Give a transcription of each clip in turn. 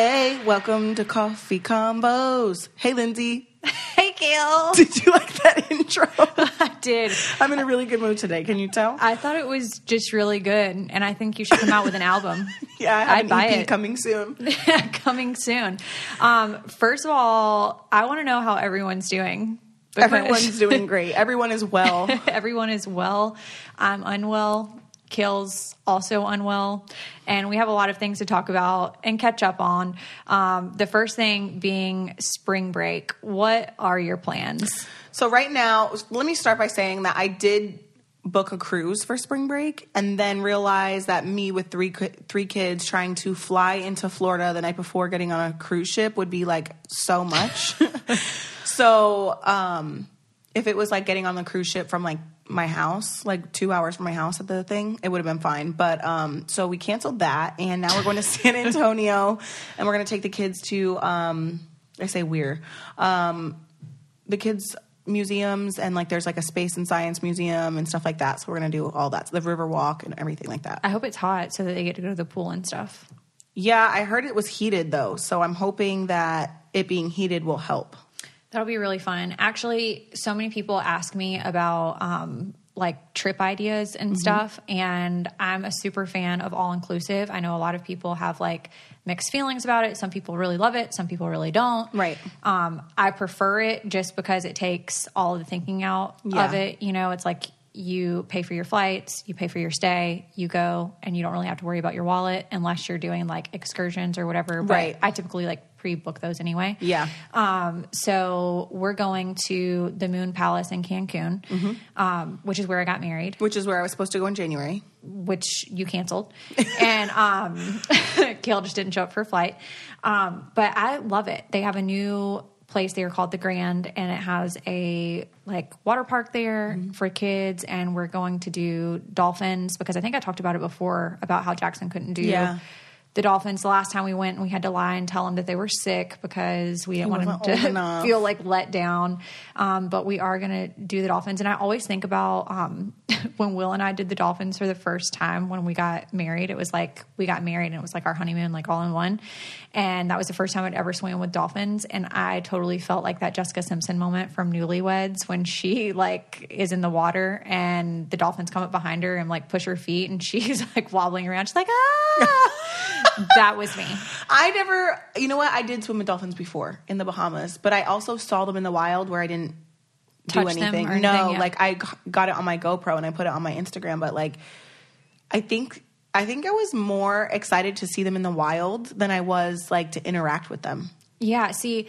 Hey, welcome to Coffee Combos. Hey, Lindsie. Hey, Kail. Did you like that intro? I did. I'm in a really good mood today. Can you tell? I thought it was just really good, and I think you should come out with an album. Yeah, I have I'd an buy EP it. coming soon. Coming soon. First of all, I want to know how everyone's doing. Everyone's doing great. Everyone is well. Everyone is well. I'm unwell. Kail's also unwell, and we have a lot of things to talk about and catch up on. The first thing being spring break. What are your plans? So right now, let me start by saying that I did book a cruise for spring break and then realized that me with three kids trying to fly into Florida the night before getting on a cruise ship would be like so much. So if it was like getting on the cruise ship from like my house, like 2 hours from my house at the thing, it would have been fine. But so we canceled that, and now we're going to San Antonio, and we're going to take the kids to I say we're the kids museums, and like there's like a space and science museum and stuff like that. So we're going to do all that, so the river walk and everything like that. I hope it's hot so that they get to go to the pool and stuff. Yeah, I heard it was heated though, so I'm hoping that it being heated will help. That'll be really fun. Actually, so many people ask me about like trip ideas and stuff, and I'm a super fan of all-inclusive. I know a lot of people have like mixed feelings about it. Some people really love it. Some people really don't. Right. I prefer it just because it takes all of the thinking out of it. You know, it's like you pay for your flights, you pay for your stay, you go, and you don't really have to worry about your wallet unless you're doing like excursions or whatever. But Right. I typically like pre-book those anyway. Yeah. So we're going to the Moon Palace in Cancun, which is where I got married, Which is where I was supposed to go in January. which you canceled. And Kail just didn't show up for a flight. But I love it. They have a new place there called the Grand, and it has a like water park there for kids, and we're going to do dolphins because I think I talked about it before about how Jackson couldn't do the dolphins the last time we went, and we had to lie and tell them that they were sick because we didn't want them to feel like let down. But we are going to do the dolphins. And I always think about when Will and I did the dolphins for the first time when we got married. It was like we got married and it was like our honeymoon, like all in one. And that was the first time I'd ever swam with dolphins. And I totally felt like that Jessica Simpson moment from Newlyweds when she like is in the water and the dolphins come up behind her and like push her feet and she's like wobbling around. She's like, ah! That was me. You know what? I did swim with dolphins before in the Bahamas, but I also saw them in the wild where I didn't do Touch them anything. or anything, No, yeah. like I got it on my GoPro and I put it on my Instagram, but like I think I was more excited to see them in the wild than I was like to interact with them. Yeah, see,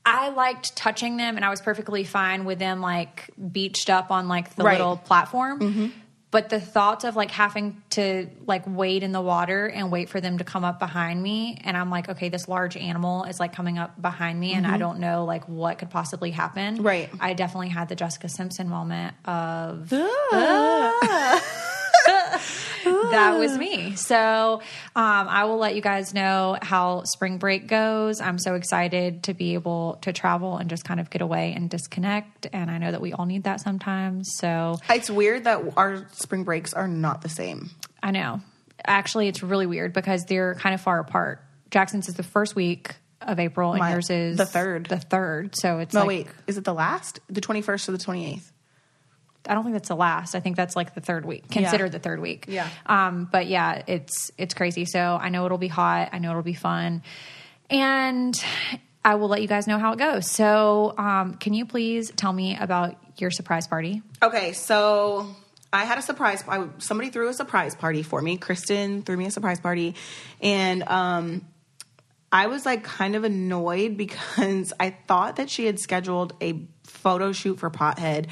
I liked touching them and I was perfectly fine with them like beached up on like the little platform. But the thoughts of like having to like wade in the water and wait for them to come up behind me, and I'm like, okay, this large animal is like coming up behind me, and I don't know like what could possibly happen. Right. I definitely had the Jessica Simpson moment of that was me. So I will let you guys know how spring break goes. I'm so excited to be able to travel and just kind of get away and disconnect. And I know that we all need that sometimes. So It's weird that our spring breaks are not the same. I know. Actually, it's really weird because they're kind of far apart. Jackson's is the first week of April and yours is the third. The third. So it's Wait, is it the last? The 21st or the 28th? I don't think that's the last. I think that's like the third week. Considered the third week. Yeah. But yeah, it's crazy. So I know it'll be hot. I know it'll be fun. And I will let you guys know how it goes. So can you please tell me about your surprise party? Okay, so I had a surprise. Somebody threw a surprise party for me. Kristen threw me a surprise party. And I was like kind of annoyed because I thought that she had scheduled a photo shoot for Pothead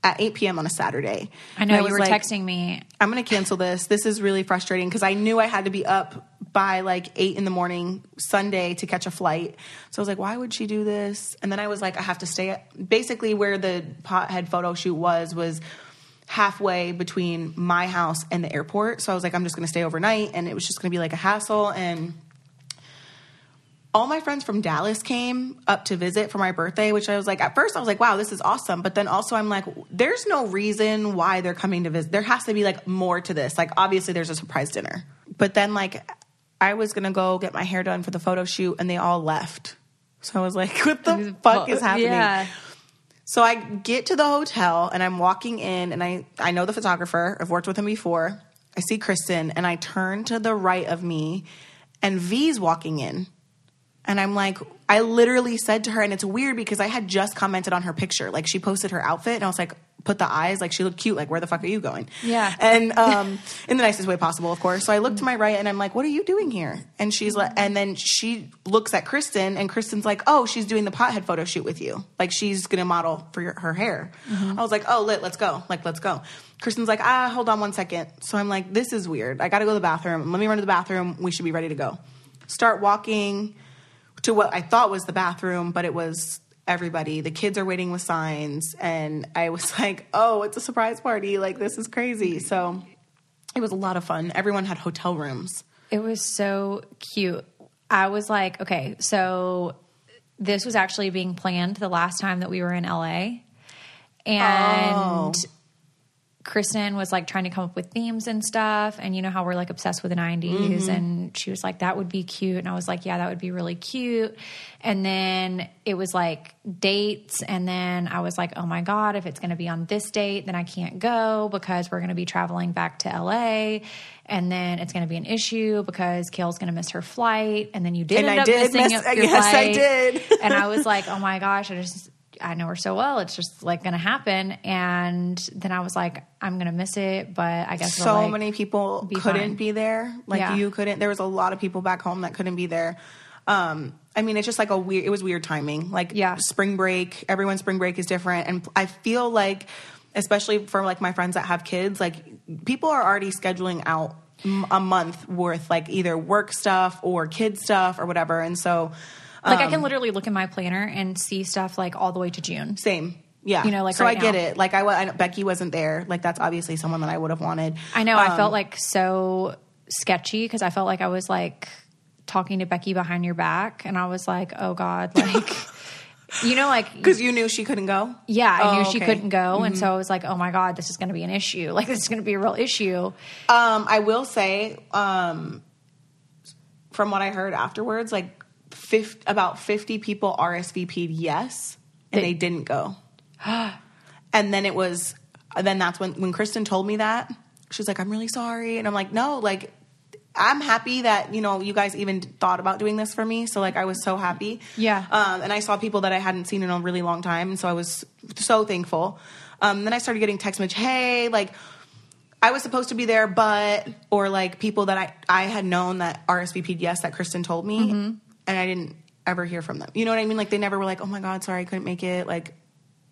at 8 p.m. on a Saturday. I know and you were texting me. I'm going to cancel this. This is really frustrating because I knew I had to be up by like 8 in the morning Sunday to catch a flight. So I was like, why would she do this? And then I was like, I have to stay basically where the Pothead photo shoot was halfway between my house and the airport. So I was like, I'm just going to stay overnight, and it was just going to be like a hassle. And all my friends from Dallas came up to visit for my birthday, which I was like, at first I was like, wow, this is awesome. But then also I'm like, there's no reason why they're coming to visit. There has to be like more to this. Like obviously there's a surprise dinner. But then like I was going to go get my hair done for the photo shoot, and they all left. So I was like, what the fuck is happening? Yeah. So I get to the hotel, and I'm walking in, and I know the photographer. I've worked with him before. I see Kristen, and I turn to the right of me, and V's walking in. And I'm like, I literally said to her, and it's weird because I had just commented on her picture. Like, she posted her outfit, and I was like, put the eyes. Like, she looked cute. Like, where the fuck are you going? Yeah. And in the nicest way possible, of course. So I look to my right, and I'm like, what are you doing here? And she's like, and then she looks at Kristen, and Kristen's like, oh, she's doing the pothead photo shoot with you. Like, she's going to model for her hair. I was like, oh, let's go. Like, let's go. Kristen's like, hold on 1 second. So I'm like, this is weird. I got to go to the bathroom. Let me run to the bathroom. We should be ready to go. Start walking to what I thought was the bathroom, but it was everybody. The kids are waiting with signs. And I was like, oh, it's a surprise party. Like, this is crazy. So it was a lot of fun. Everyone had hotel rooms. It was so cute. I was like, okay, so this was actually being planned the last time that we were in LA. And Kristen was like trying to come up with themes and stuff. And you know how we're like obsessed with the 90s. And she was like, that would be cute. And I was like, yeah, that would be really cute. And then it was like dates. And then I was like, oh my God, if it's going to be on this date, then I can't go because we're going to be traveling back to LA. And then it's going to be an issue because Kail's going to miss her flight. And then you did end up missing your flight. Yes, I did. And I was like, oh my gosh, I know her so well. It's just like going to happen. And then I was like, I'm going to miss it, but I guess so many people couldn't be there. Like you couldn't. There was a lot of people back home that couldn't be there. I mean, it's just like it was weird timing. Like spring break, everyone's spring break is different. And I feel like, especially for like my friends that have kids, like people are already scheduling out a month worth, like either work stuff or kid stuff or whatever. And so, like I can literally look in my planner and see stuff like all the way to June. Same. Yeah. You know, like so right I get it. Like I Becky wasn't there. Like that's obviously someone that I would have wanted. I know. I felt like so sketchy because I felt like I was like talking to Becky behind your back. And I was like, oh God, like, you know, like. Because you knew she couldn't go? Yeah. I knew she couldn't go. And so I was like, oh my God, this is going to be an issue. Like this is going to be a real issue. I will say, from what I heard afterwards, like, about 50 people RSVP'd yes, and they didn't go. And then that's when Kristen told me that, she's like, I'm really sorry. And I'm like, no, like, I'm happy that, you know, you guys even thought about doing this for me. So, like, I was so happy. Yeah. And I saw people that I hadn't seen in a really long time, and so I was so thankful. Then I started getting text message, hey, like, I was supposed to be there, or, like, people that I had known that RSVP'd yes that Kristen told me. And I didn't ever hear from them. You know what I mean? Like, they never were like, oh, my God, sorry, I couldn't make it. Like,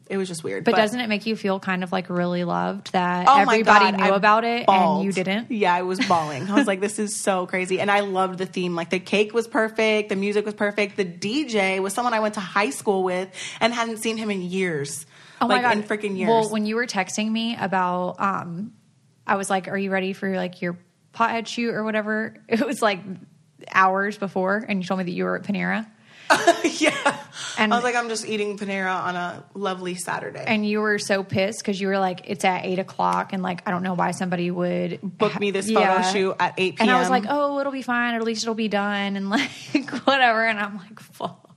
it was just weird. But doesn't it make you feel kind of, like, really loved that everybody knew about it and you didn't? Yeah, I was bawling. I was like, this is so crazy. And I loved the theme. Like, the cake was perfect. The music was perfect. The DJ was someone I went to high school with and hadn't seen him in years. Oh, my God. In freaking years. Well, when you were texting me about, I was like, are you ready for, like, your pothead shoot or whatever? It was, like, hours before, and you told me that you were at Panera. Yeah. And I was like, I'm just eating Panera on a lovely Saturday. And you were so pissed because you were like, it's at 8:00, and like, I don't know why somebody would book me this photo shoot at 8 p.m. And I was like, oh, it'll be fine, or at least it'll be done, and like, whatever. And I'm like, fuck.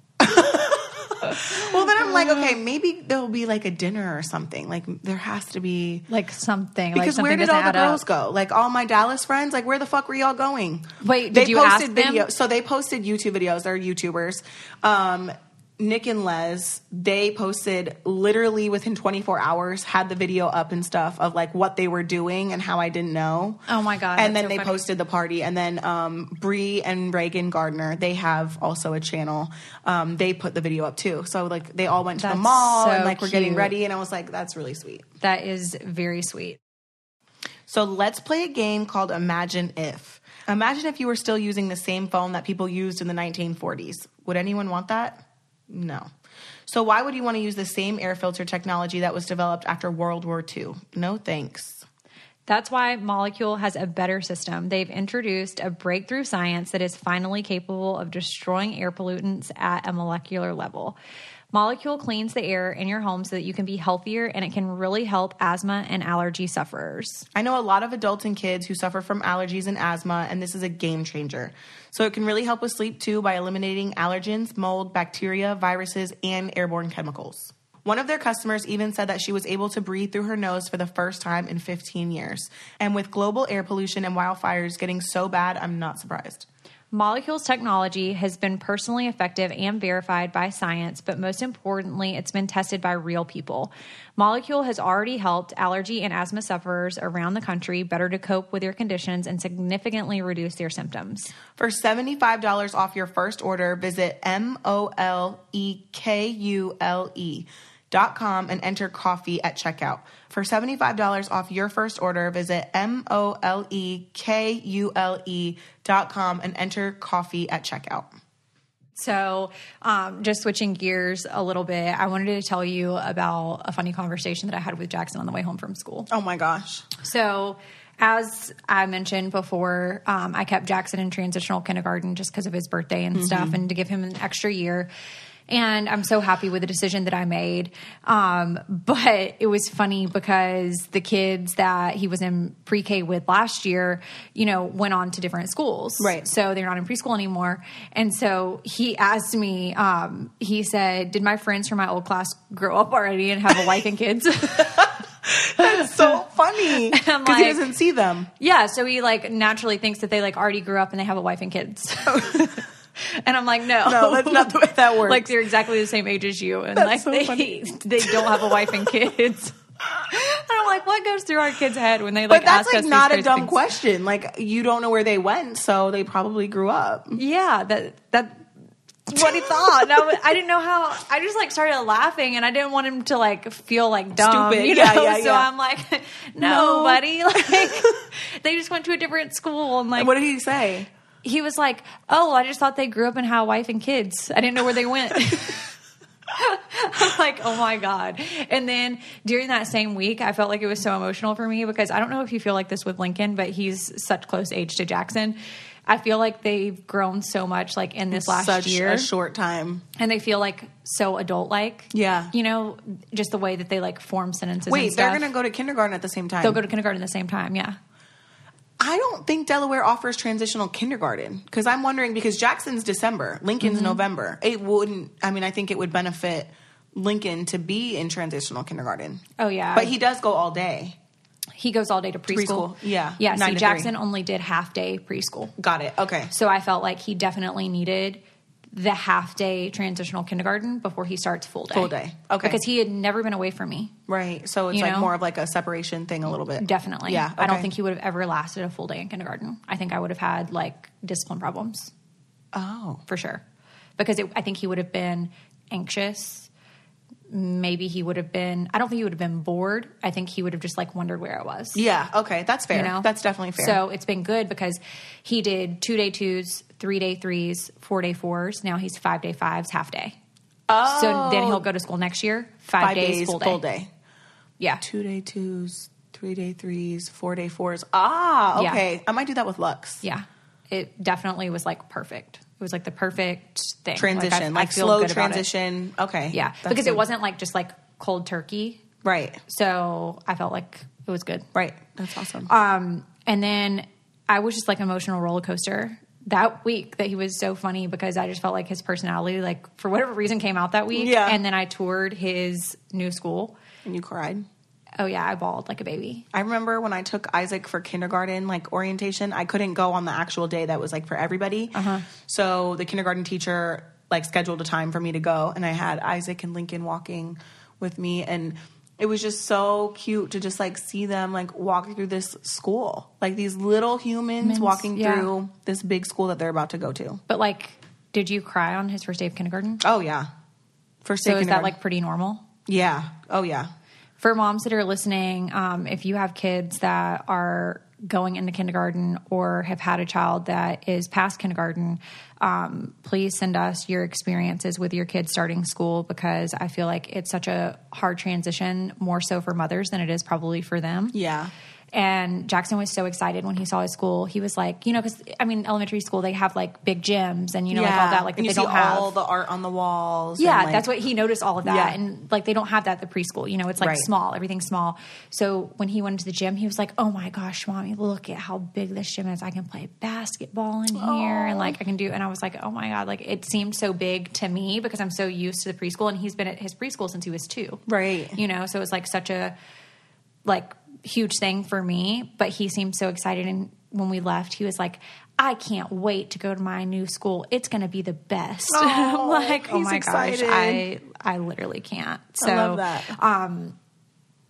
Well, then I'm like, okay, maybe there'll be like a dinner or something. Like, there has to be like something. Because like something where did all the girls go? Like, all my Dallas friends, like, where the fuck were y'all going? Wait, did you ask them? Videos. So they posted YouTube videos. They're YouTubers. Nick and Les, they posted literally within 24 hours, had the video up and stuff of like what they were doing and how I didn't know. Oh my God. And then they posted the party. And then Bree and Reagan Gardner, they have also a channel. They put the video up too. So like they all went to the mall and like we're getting ready. And I was like, that's really sweet. That is very sweet. So let's play a game called Imagine If. Imagine if you were still using the same phone that people used in the 1940s. Would anyone want that? No. So why would you want to use the same air filter technology that was developed after World War II? No thanks. That's why Molecule has a better system. They've introduced a breakthrough science that is finally capable of destroying air pollutants at a molecular level. Molecule cleans the air in your home so that you can be healthier, and it can really help asthma and allergy sufferers. I know a lot of adults and kids who suffer from allergies and asthma, and this is a game changer. So it can really help with sleep too by eliminating allergens, mold, bacteria, viruses, and airborne chemicals. One of their customers even said that she was able to breathe through her nose for the first time in 15 years. And with global air pollution and wildfires getting so bad, I'm not surprised. Molecule's technology has been personally effective and verified by science, but most importantly, it's been tested by real people. Molecule has already helped allergy and asthma sufferers around the country better to cope with their conditions and significantly reduce their symptoms. For $75 off your first order, visit molecules.com and enter coffee at checkout. For $75 off your first order, visit molecules.com and enter coffee at checkout. So just switching gears a little bit, I wanted to tell you about a funny conversation that I had with Jackson on the way home from school. Oh my gosh. So as I mentioned before, I kept Jackson in transitional kindergarten just because of his birthday and stuff, and to give him an extra year. And I'm so happy with the decision that I made. But it was funny because the kids that he was in pre-K with last year, you know, went on to different schools. Right. So they're not in preschool anymore. And so he asked me, he said, did my friends from my old class grow up already and have a wife and kids? That's so funny. Because he doesn't see them. Yeah. So he like naturally thinks that they like already grew up and they have a wife and kids. And I'm like, no, that's not the way that works. Like they're exactly the same age as you, and that's like so they don't have a wife and kids. And I'm like, what goes through our kids' head when they like but that's ask like us not these a dumb things? question. Like you don't know where they went, so they probably grew up. Yeah, that's what he thought. And I didn't know how. I just like started laughing, and I didn't want him to like feel like dumb, stupid. you know. Yeah. So I'm like, no, buddy. Like they just went to a different school, and like, What did he say? He was like, oh, I just thought they grew up and had a wife and kids. I didn't know where they went. I'm like, oh my God. And then during that same week, I felt like it was so emotional for me because I don't know if you feel like this with Lincoln, but he's such close age to Jackson. I feel like they've grown so much like in this last year. Such a short time. And they feel like so adult-like. Yeah. You know, just the way that they like form sentences and Wait, stuff. they're going to go to kindergarten at the same time? They'll go to kindergarten at the same time, yeah. I don't think Delaware offers transitional kindergarten because I'm wondering because Jackson's December, Lincoln's November. It wouldn't. I mean, I think it would benefit Lincoln to be in transitional kindergarten. Oh yeah, but he does go all day. He goes all day to preschool. Yeah, yeah. 9 See, to Jackson 3. only did half day preschool. Got it. Okay. So I felt like he definitely needed the half day transitional kindergarten before he starts full day. Full day. Okay. Because he had never been away from me. Right. So it's You like know? more of like a separation thing a little bit. Definitely. Yeah. I don't okay. think he would have ever lasted a full day in kindergarten. I think I would have had like discipline problems. Oh. For sure. Because I think he would have been anxious. Maybe he would have been, I don't think he would have been bored. I think he would have just like wondered where I was. Yeah. Okay. That's fair. You know? That's definitely fair. So it's been good because he did 2-day 2s, 3-day 3s, 4-day 4s. Now he's 5-day 5s, half day. Oh. So then he'll go to school next year, 5 days, full day. Yeah. 2-day 2s, 3-day 3s, 4-day 4s. Ah, okay. Yeah. I might do that with Lux. Yeah. It definitely was like perfect. It was like the perfect thing. Transition, I feel slow good about it. transition. Okay. Yeah. That's Because good. it wasn't like just like cold turkey. Right. So I felt like it was good. Right. That's awesome. And then I was just like emotional roller coaster that week that he was so funny because I just felt like his personality, like for whatever reason, came out that week. Yeah. And then I toured his new school. And you cried? Oh yeah, I bawled like a baby. I remember when I took Isaac for kindergarten, like orientation, I couldn't go on the actual day that was like for everybody. So the kindergarten teacher like scheduled a time for me to go, and I had Isaac and Lincoln walking with me, and it was just so cute to just like see them like walking through this school, like these little humans walking through this big school that they're about to go to. But like, did you cry on his first day of kindergarten? Oh yeah, first day. So of is that kindergarten. like pretty normal? Yeah. Oh yeah. For moms that are listening, if you have kids that are going into kindergarten or have had a child that is past kindergarten, please send us your experiences with your kids starting school because I feel like it's such a hard transition, more so for mothers than it is probably for them. Yeah. And Jackson was so excited when he saw his school. He was like, because elementary school, they have like big gyms and, like all that. Like and they you don't see have all the art on the walls. Yeah, and, like, that's what he noticed, all of that. Yeah. And like they don't have that at the preschool. It's like small, everything's small. So when he went to the gym, he was like, oh my gosh, Mommy, look at how big this gym is. I can play basketball in here and like I can do. And I was like, oh my God, like it seemed so big to me because I'm so used to the preschool, and he's been at his preschool since he was 2. Right. So it's like such a like huge thing for me, but he seemed so excited. And when we left, he was like, I can't wait to go to my new school. It's going to be the best. I'm like, oh my gosh, I literally can't. So I love that.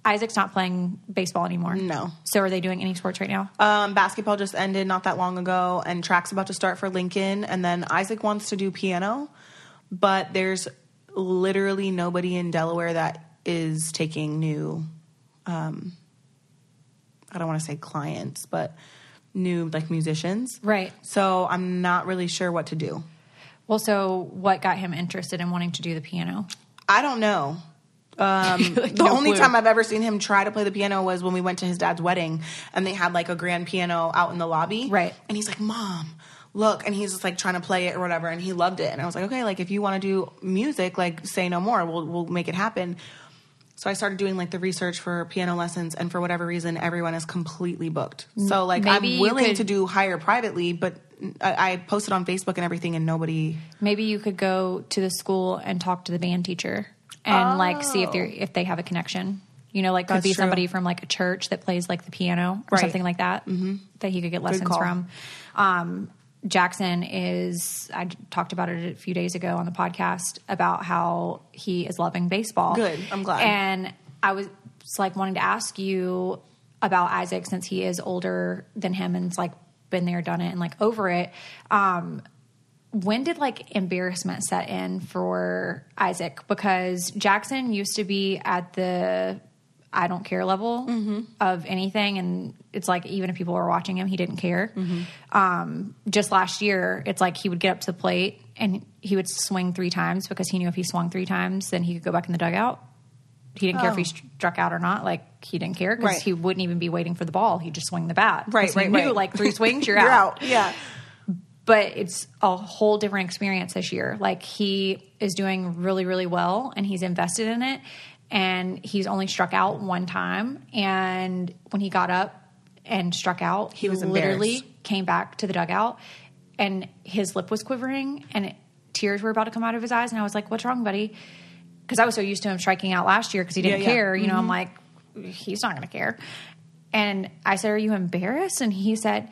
Isaac's not playing baseball anymore. No. So are they doing any sports right now? Basketball just ended not that long ago, and track's about to start for Lincoln. And then Isaac wants to do piano, but there's literally nobody in Delaware that is taking new, I don't want to say clients, but new like musicians. Right. So I'm not really sure what to do. Well, so what got him interested in wanting to do the piano? I don't know. The only time I've ever seen him try to play the piano was when we went to his dad's wedding, and they had like a grand piano out in the lobby. Right. And he's like, Mom, look. And he's just like trying to play it or whatever. And he loved it. And I was like, okay, like if you want to do music, like say no more. We'll make it happen. So I started doing like the research for piano lessons, and for whatever reason, everyone is completely booked. So like Maybe I'm willing to do hire privately, but I posted on Facebook and everything, and nobody. Maybe you could go to the school and talk to the band teacher and like see if they have a connection. Like could That's be true. somebody from like a church that plays like the piano or something like that that he could get lessons from. Jackson I talked about it a few days ago on the podcast about how he is loving baseball. Good. I'm glad. And I was like wanting to ask you about Isaac, since he is older than him and's like been there, done it, and like over it. When did like embarrassment set in for Isaac? Because Jackson used to be at the I don't care level of anything. And it's like, even if people were watching him, he didn't care. Just last year, it's like he would get up to the plate and he would swing 3 times because he knew if he swung 3 times, then he could go back in the dugout. He didn't care if he struck out or not. Like, he didn't care because he wouldn't even be waiting for the ball. He'd just swing the bat. He knew like 3 swings, you're out. Yeah. But it's a whole different experience this year. Like, he is doing really, really well, and he's invested in it. And he's only struck out 1 time. And when he got up and struck out, he was literally embarrassed. came back to the dugout, and his lip was quivering, and tears were about to come out of his eyes. And I was like, "What's wrong, buddy?" Because I was so used to him striking out last year because he didn't care. You know, I'm like, he's not going to care. And I said, "Are you embarrassed?" And he said,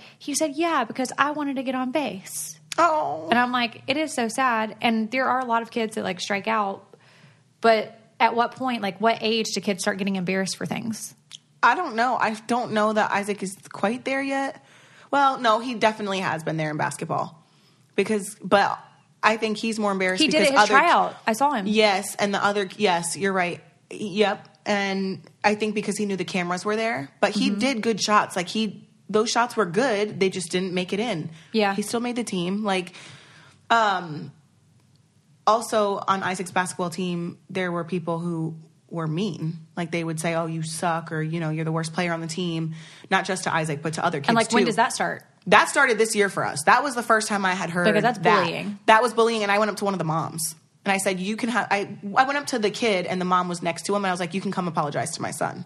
"Yeah, because I wanted to get on base." Oh. And I'm like, it is so sad. And there are a lot of kids that like strike out, but at what point, like what age do kids start getting embarrassed for things? I don't know. I don't know that Isaac is quite there yet. Well, no, he definitely has been there in basketball but I think he's more embarrassed. He because did it his tryout. I saw him. Yes. And yes, you're right. Yep. And I think because he knew the cameras were there, but he did good shots. Like those shots were good. They just didn't make it in. Yeah. He still made the team. Like, also on Isaac's basketball team, there were people who were mean. Like, they would say, "Oh, you suck," or, "You're the worst player on the team." Not just to Isaac, but to other kids, and like, too. when does that start? That started this year for us. That was the first time I had heard because that's bullying. That was bullying, and I went up to one of the moms. And I said, "You can have..." I went up to the kid, and the mom was next to him, and I was like, "You can come apologize to my son."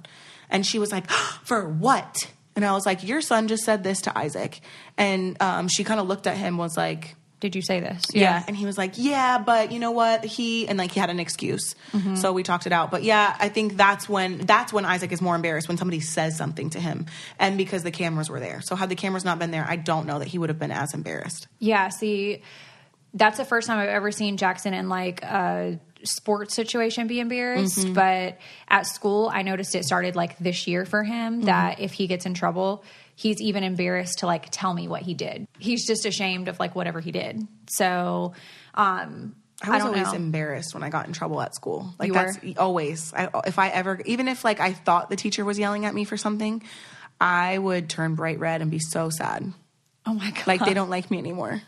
And she was like, "For what?" And I was like, "Your son just said this to Isaac." And she kind of looked at him, was like, "Did you say this?" Yeah. And he was like, "Yeah, but you know what? And like, he had an excuse. So we talked it out. But yeah, I think that's when Isaac is more embarrassed, when somebody says something to him, and because the cameras were there. So had the cameras not been there, I don't know that he would have been as embarrassed. Yeah. See, that's the first time I've ever seen Jackson in like a sports situation be embarrassed. But at school, I noticed it started like this year for him, that if he gets in trouble, he's even embarrassed to like tell me what he did. He's just ashamed of like whatever he did. So, I was always embarrassed when I got in trouble at school. Like, that's were? always, even if like I thought the teacher was yelling at me for something, I would turn bright red and be so sad. Oh my God. Like, they don't like me anymore.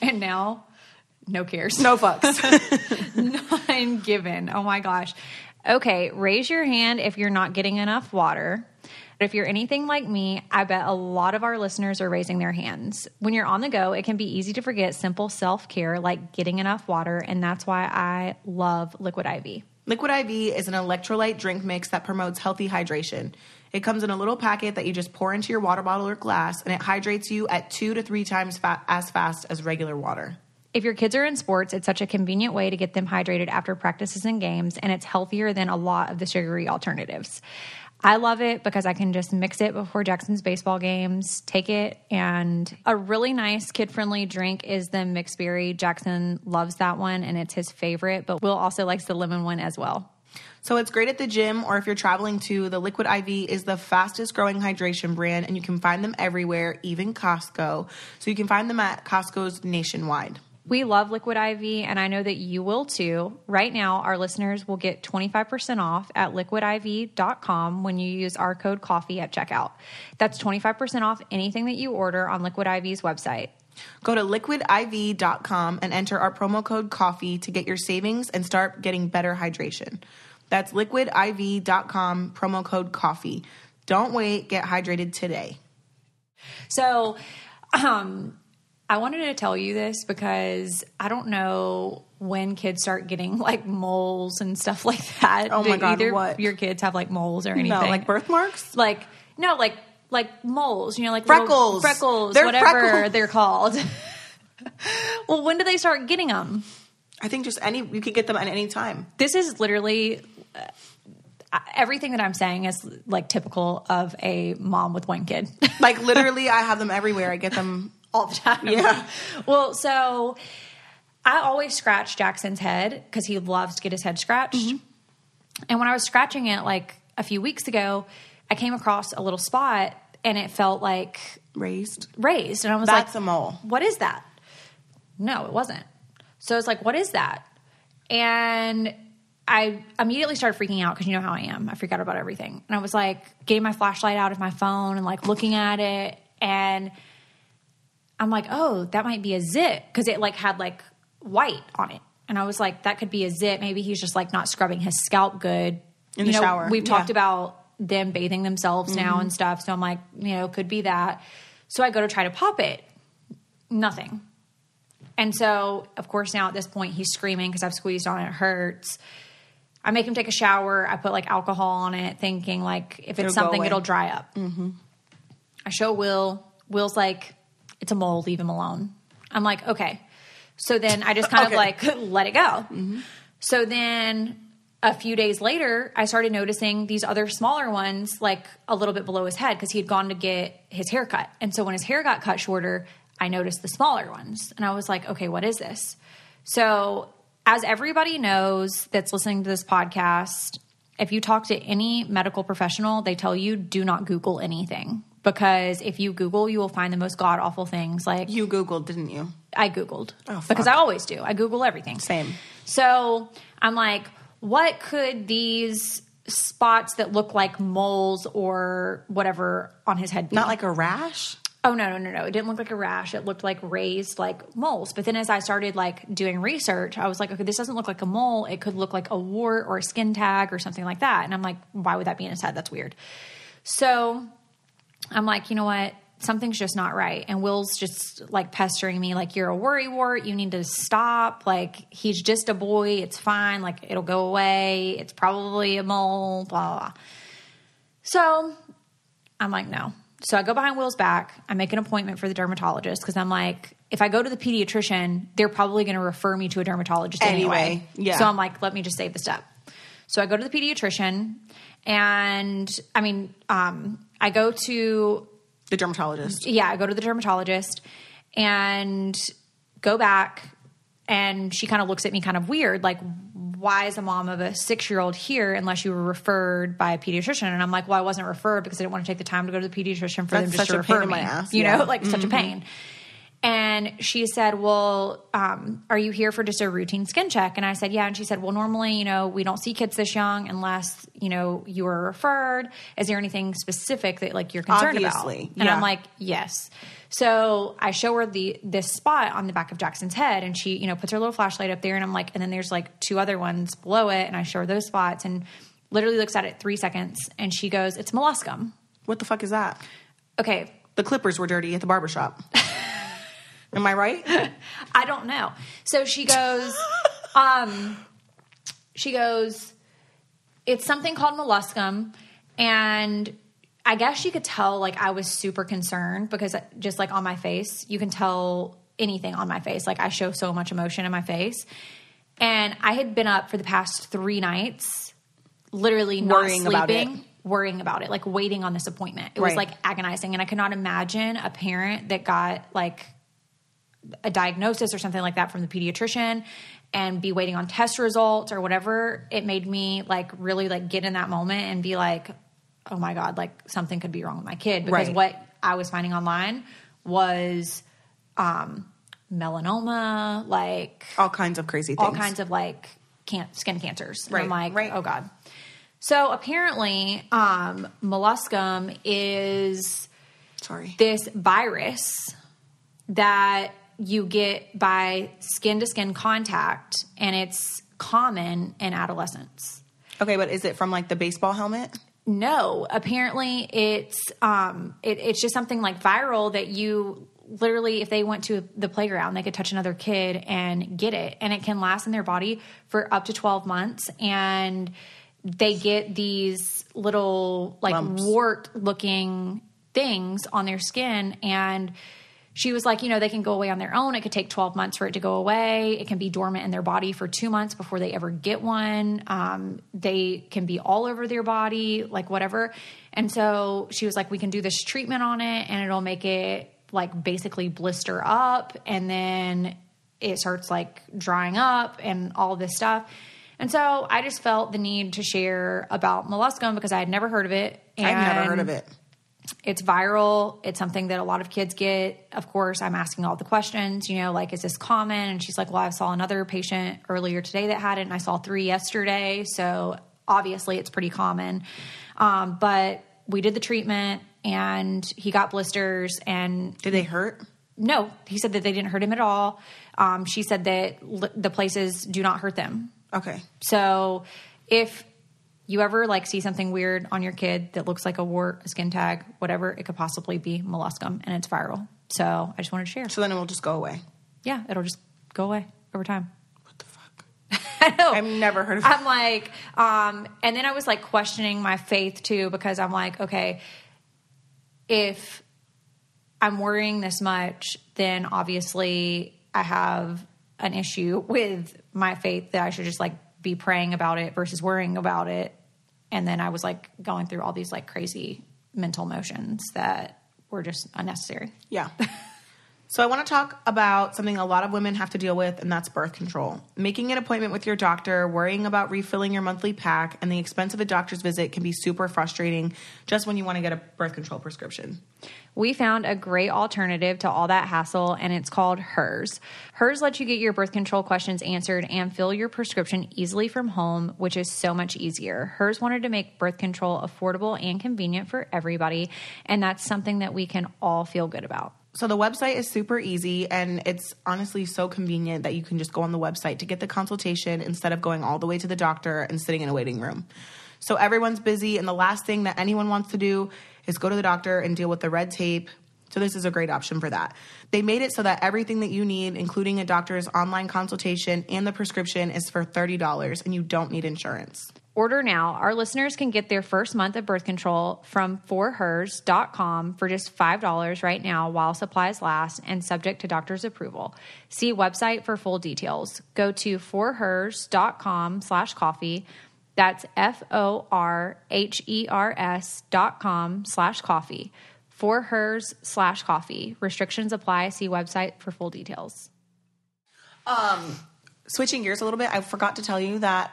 And now, no cares. No fucks. None given. Oh my gosh. Okay, raise your hand if you're not getting enough water. If you're anything like me, I bet a lot of our listeners are raising their hands. When you're on the go, it can be easy to forget simple self-care like getting enough water, and that's why I love Liquid IV. Liquid IV is an electrolyte drink mix that promotes healthy hydration. It comes in a little packet that you just pour into your water bottle or glass, and it hydrates you at 2 to 3 times as fast as regular water. If your kids are in sports, it's such a convenient way to get them hydrated after practices and games, and it's healthier than a lot of the sugary alternatives. I love it because I can just mix it before Jackson's baseball games, take it, and a really nice kid-friendly drink is the mixed berry. Jackson loves that one, and it's his favorite, but Will also likes the lemon one as well. So it's great at the gym, or if you're traveling too. The Liquid IV is the fastest growing hydration brand, and you can find them everywhere, even Costco. So you can find them at Costco's nationwide. We love Liquid IV, and I know that you will too. Right now, our listeners will get 25% off at liquidiv.com when you use our code COFFEE at checkout. That's 25% off anything that you order on Liquid IV's website. Go to liquidiv.com and enter our promo code COFFEE to get your savings and start getting better hydration. That's liquidiv.com, promo code COFFEE. Don't wait, get hydrated today. So, I wanted to tell you this because I don't know when kids start getting like moles and stuff like that. Oh my God, either what? Your kids have like moles or anything? No, like birthmarks? Like moles, you know, like freckles. Freckles, They're whatever freckles. they're called. Well, when do they start getting them? I think you could get them at any time. This is literally everything that I'm saying is like typical of a mom with one kid. Like literally, I have them everywhere. I get them all the time. Yeah. Well, so I always scratch Jackson's head because he loves to get his head scratched. Mm-hmm. And when I was scratching it like a few weeks ago, I came across a little spot and it felt like raised. And I was That's a mole. What is that? No, it wasn't. So I was like, what is that? And I immediately started freaking out because you know how I am. I freak out about everything. And I was like getting my flashlight out of my phone and like looking at it. And I'm like, oh, that might be a zit because it like had like white on it. And I was like, that could be a zit. Maybe he's just like not scrubbing his scalp good. In the shower. We've talked about them bathing themselves now and stuff. So I'm like, could be that. So I go to try to pop it. Nothing. And so, of course, now at this point, he's screaming because I've squeezed on it. It hurts. I make him take a shower. I put like alcohol on it thinking like if it's something, it'll dry up. Mm-hmm. I show Will. Will's like, it's a mole. Leave him alone. I'm like, okay. So then I just kind of like let it go. Mm-hmm. So then a few days later, I started noticing these other smaller ones like a little bit below his head because he had gone to get his hair cut. And so when his hair got cut shorter, I noticed the smaller ones. And I was like, okay, what is this? So as everybody knows that's listening to this podcast, if you talk to any medical professional, they tell you do not Google anything. Because if you Google, you will find the most god-awful things. Like you Googled, didn't you? I Googled. Oh, fuck. Because I always do. I Google everything. Same. So I'm like, what could these spots that look like moles or whatever on his head be? Not like a rash? Oh, no. It didn't look like a rash. It looked like raised like moles. But then as I started like doing research, I was like, okay, this doesn't look like a mole. It could look like a wart or a skin tag or something like that. And I'm like, why would that be in his head? That's weird. So I'm like, you know what? Something's just not right. And Will's just like pestering me like, you're a worry wart. You need to stop. Like, he's just a boy. It's fine. Like, it'll go away. It's probably a mole, blah, blah. So I'm like, no. So I go behind Will's back. I make an appointment for the dermatologist because I'm like, if I go to the pediatrician, they're probably going to refer me to a dermatologist anyway. Yeah. So I'm like, let me just save the step. So I go to the pediatrician and I go to the dermatologist. Yeah, I go to the dermatologist and go back and she kind of looks at me kind of weird. Like, why is a mom of a 6-year-old here unless you were referred by a pediatrician? And I'm like, well, I wasn't referred because I didn't want to take the time to go to the pediatrician for them just to refer me. My ass. You know, like such a pain. And she said, well, are you here for just a routine skin check? And I said, yeah. And she said, well, normally, we don't see kids this young unless, you were referred. Is there anything specific that like you're concerned about? And I'm like, yes. So I show her this spot on the back of Jackson's head and she, puts her little flashlight up there and I'm like, and then there's like 2 other ones below it. And I show her those spots and literally looks at it 3 seconds and she goes, it's molluscum. What the fuck is that? Okay. The clippers were dirty at the barbershop. Am I right? I don't know. So she goes, it's something called molluscum. And I guess she could tell, like, I was super concerned because just, like, on my face, you can tell anything on my face. Like, I show so much emotion in my face. And I had been up for the past 3 nights, literally not sleeping, worrying about it, like, waiting on this appointment. It was, like, agonizing. And I could not imagine a parent that got, like, a diagnosis or something like that from the pediatrician and be waiting on test results or whatever. It made me, like, really, like, get in that moment and be like, oh my God, like, something could be wrong with my kid. Because what I was finding online was melanoma, like, all kinds of crazy things. All kinds of, like, skin cancers. And I'm like, oh God. So apparently molluscum is this virus that you get by skin-to-skin contact, and it's common in adolescents. Okay, but is it from, like, the baseball helmet? No. Apparently it's just something, like, viral that you literally, if they went to the playground, they could touch another kid and get it. And it can last in their body for up to 12 months. And they get these little, like, wart-looking things on their skin. And she was like, you know, they can go away on their own. It could take 12 months for it to go away. It can be dormant in their body for 2 months before they ever get one. They can be all over their body, like, whatever. And so she was like, we can do this treatment on it, and it'll make it, like, basically blister up, and then it starts, like, drying up and all this stuff. And so I just felt the need to share about molluscum because I had never heard of it. I've never heard of it. It's viral. It's something that a lot of kids get. Of course, I'm asking all the questions, you know, like, is this common? And she's like, well, I saw another patient earlier today that had it, and I saw 3 yesterday. So obviously it's pretty common. But we did the treatment, and he got blisters. And did they hurt? No. He said that they didn't hurt him at all. She said that the places do not hurt them. Okay. So if you ever, like, see something weird on your kid that looks like a wart, a skin tag, whatever, it could possibly be molluscum, and it's viral. So I just wanted to share. So then it will just go away. Yeah, it'll just go away over time. What the fuck? I know. I've never heard of it. I'm like, and then I was, like, questioning my faith too, because I'm like, okay, if I'm worrying this much, then obviously I have an issue with my faith that I should just, like, be praying about it versus worrying about it. And then I was, like, going through all these, like, crazy mental motions that were just unnecessary. Yeah. So I want to talk about something a lot of women have to deal with, and that's birth control. Making an appointment with your doctor, worrying about refilling your monthly pack, and the expense of a doctor's visit can be super frustrating just when you want to get a birth control prescription. We found a great alternative to all that hassle, and it's called Hers. Hers lets you get your birth control questions answered and fill your prescription easily from home, which is so much easier. Hers wanted to make birth control affordable and convenient for everybody, and that's something that we can all feel good about. So the website is super easy, and it's honestly so convenient that you can just go on the website to get the consultation instead of going all the way to the doctor and sitting in a waiting room. So everyone's busy, and the last thing that anyone wants to do is go to the doctor and deal with the red tape. So this is a great option for that. They made it so that everything that you need, including a doctor's online consultation and the prescription, is for $30, and you don't need insurance. Order now. Our listeners can get their first month of birth control from forhers.com for just $5 right now while supplies last and subject to doctor's approval. See website for full details. Go to forhers.com/coffee. That's forhers.com/coffee. forhers/coffee. Restrictions apply. See website for full details. Switching gears a little bit, I forgot to tell you that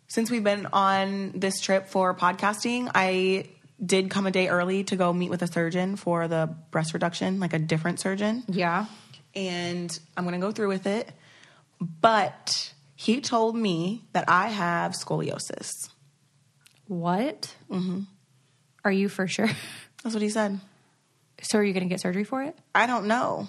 since we've been on this trip for podcasting, I did come a day early to go meet with a surgeon for the breast reduction, like a different surgeon. Yeah. And I'm going to go through with it. But he told me that I have scoliosis. What? Mm-hmm. Are you for sure? That's what he said. So are you going to get surgery for it? I don't know.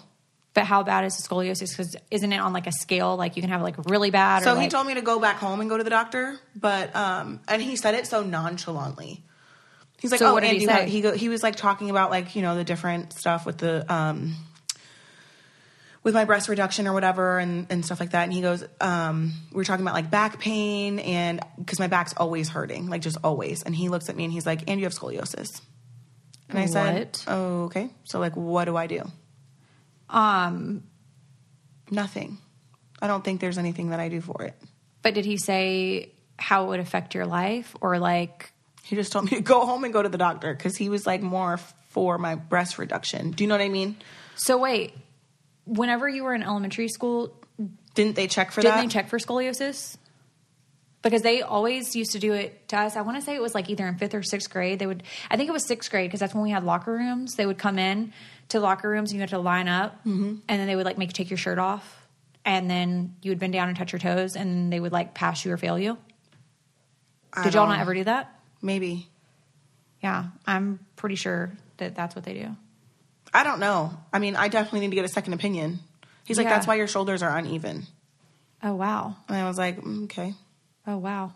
But how bad is the scoliosis? Because isn't it on, like, a scale? Like, you can have, like, really bad? So or, he told me to go back home and go to the doctor. But, and he said it so nonchalantly. He's like, So oh, what did and he you say? he was like talking about like, the different stuff with the, with my breast reduction or whatever and stuff like that. And he goes, we were talking about like back pain and because my back's always hurting, like just always. And he looks at me and he's like, and you have scoliosis. And I said, oh, okay. So like, what do I do? Nothing. I don't think there's anything that I do for it. But did he say how it would affect your life or like? He just told me to go home and go to the doctor because he was like more for my breast reduction. Do you know what I mean? So wait, whenever you were in elementary school, didn't they check for that? Didn't they check for scoliosis? Because they always used to do it to us. I want to say it was like either in 5th or 6th grade. I think it was 6th grade because that's when we had locker rooms. They would come in to locker rooms and you had to line up and then they would like make you take your shirt off and then you would bend down and touch your toes and they would like pass you or fail you. Did y'all not ever do that? Maybe. Yeah, I'm pretty sure that that's what they do. I don't know. I mean, I definitely need to get a second opinion. He's like, that's why your shoulders are uneven. Oh, wow. And I was like, okay. Oh, wow.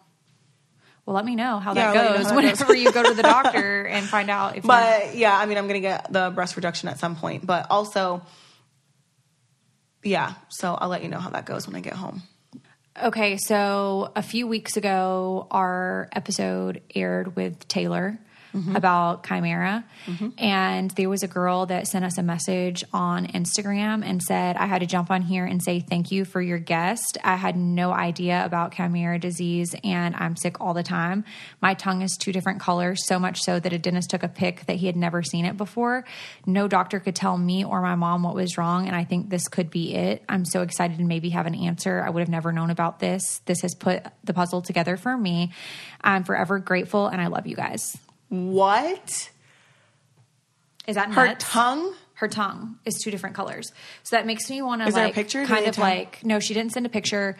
Well, let me know how that goes whenever you go to the doctor and find out if But, yeah, I mean, I'm going to get the breast reduction at some point. But also, yeah, so I'll let you know how that goes when I get home. Okay, so a few weeks ago, our episode aired with Taylor about Chimera. And there was a girl that sent us a message on Instagram and said, I had to jump on here and say thank you for your guest. I had no idea about Chimera disease and I'm sick all the time. My tongue is 2 different colors, so much so that a dentist took a pic that he had never seen it before. No doctor could tell me or my mom what was wrong, and I think this could be it. I'm so excited to maybe have an answer. I would have never known about this. This has put the puzzle together for me. I'm forever grateful, and I love you guys. What? Is that nuts? Her tongue is 2 different colors. So that makes me want to, is there a picture? Kind of like, no, she didn't send a picture.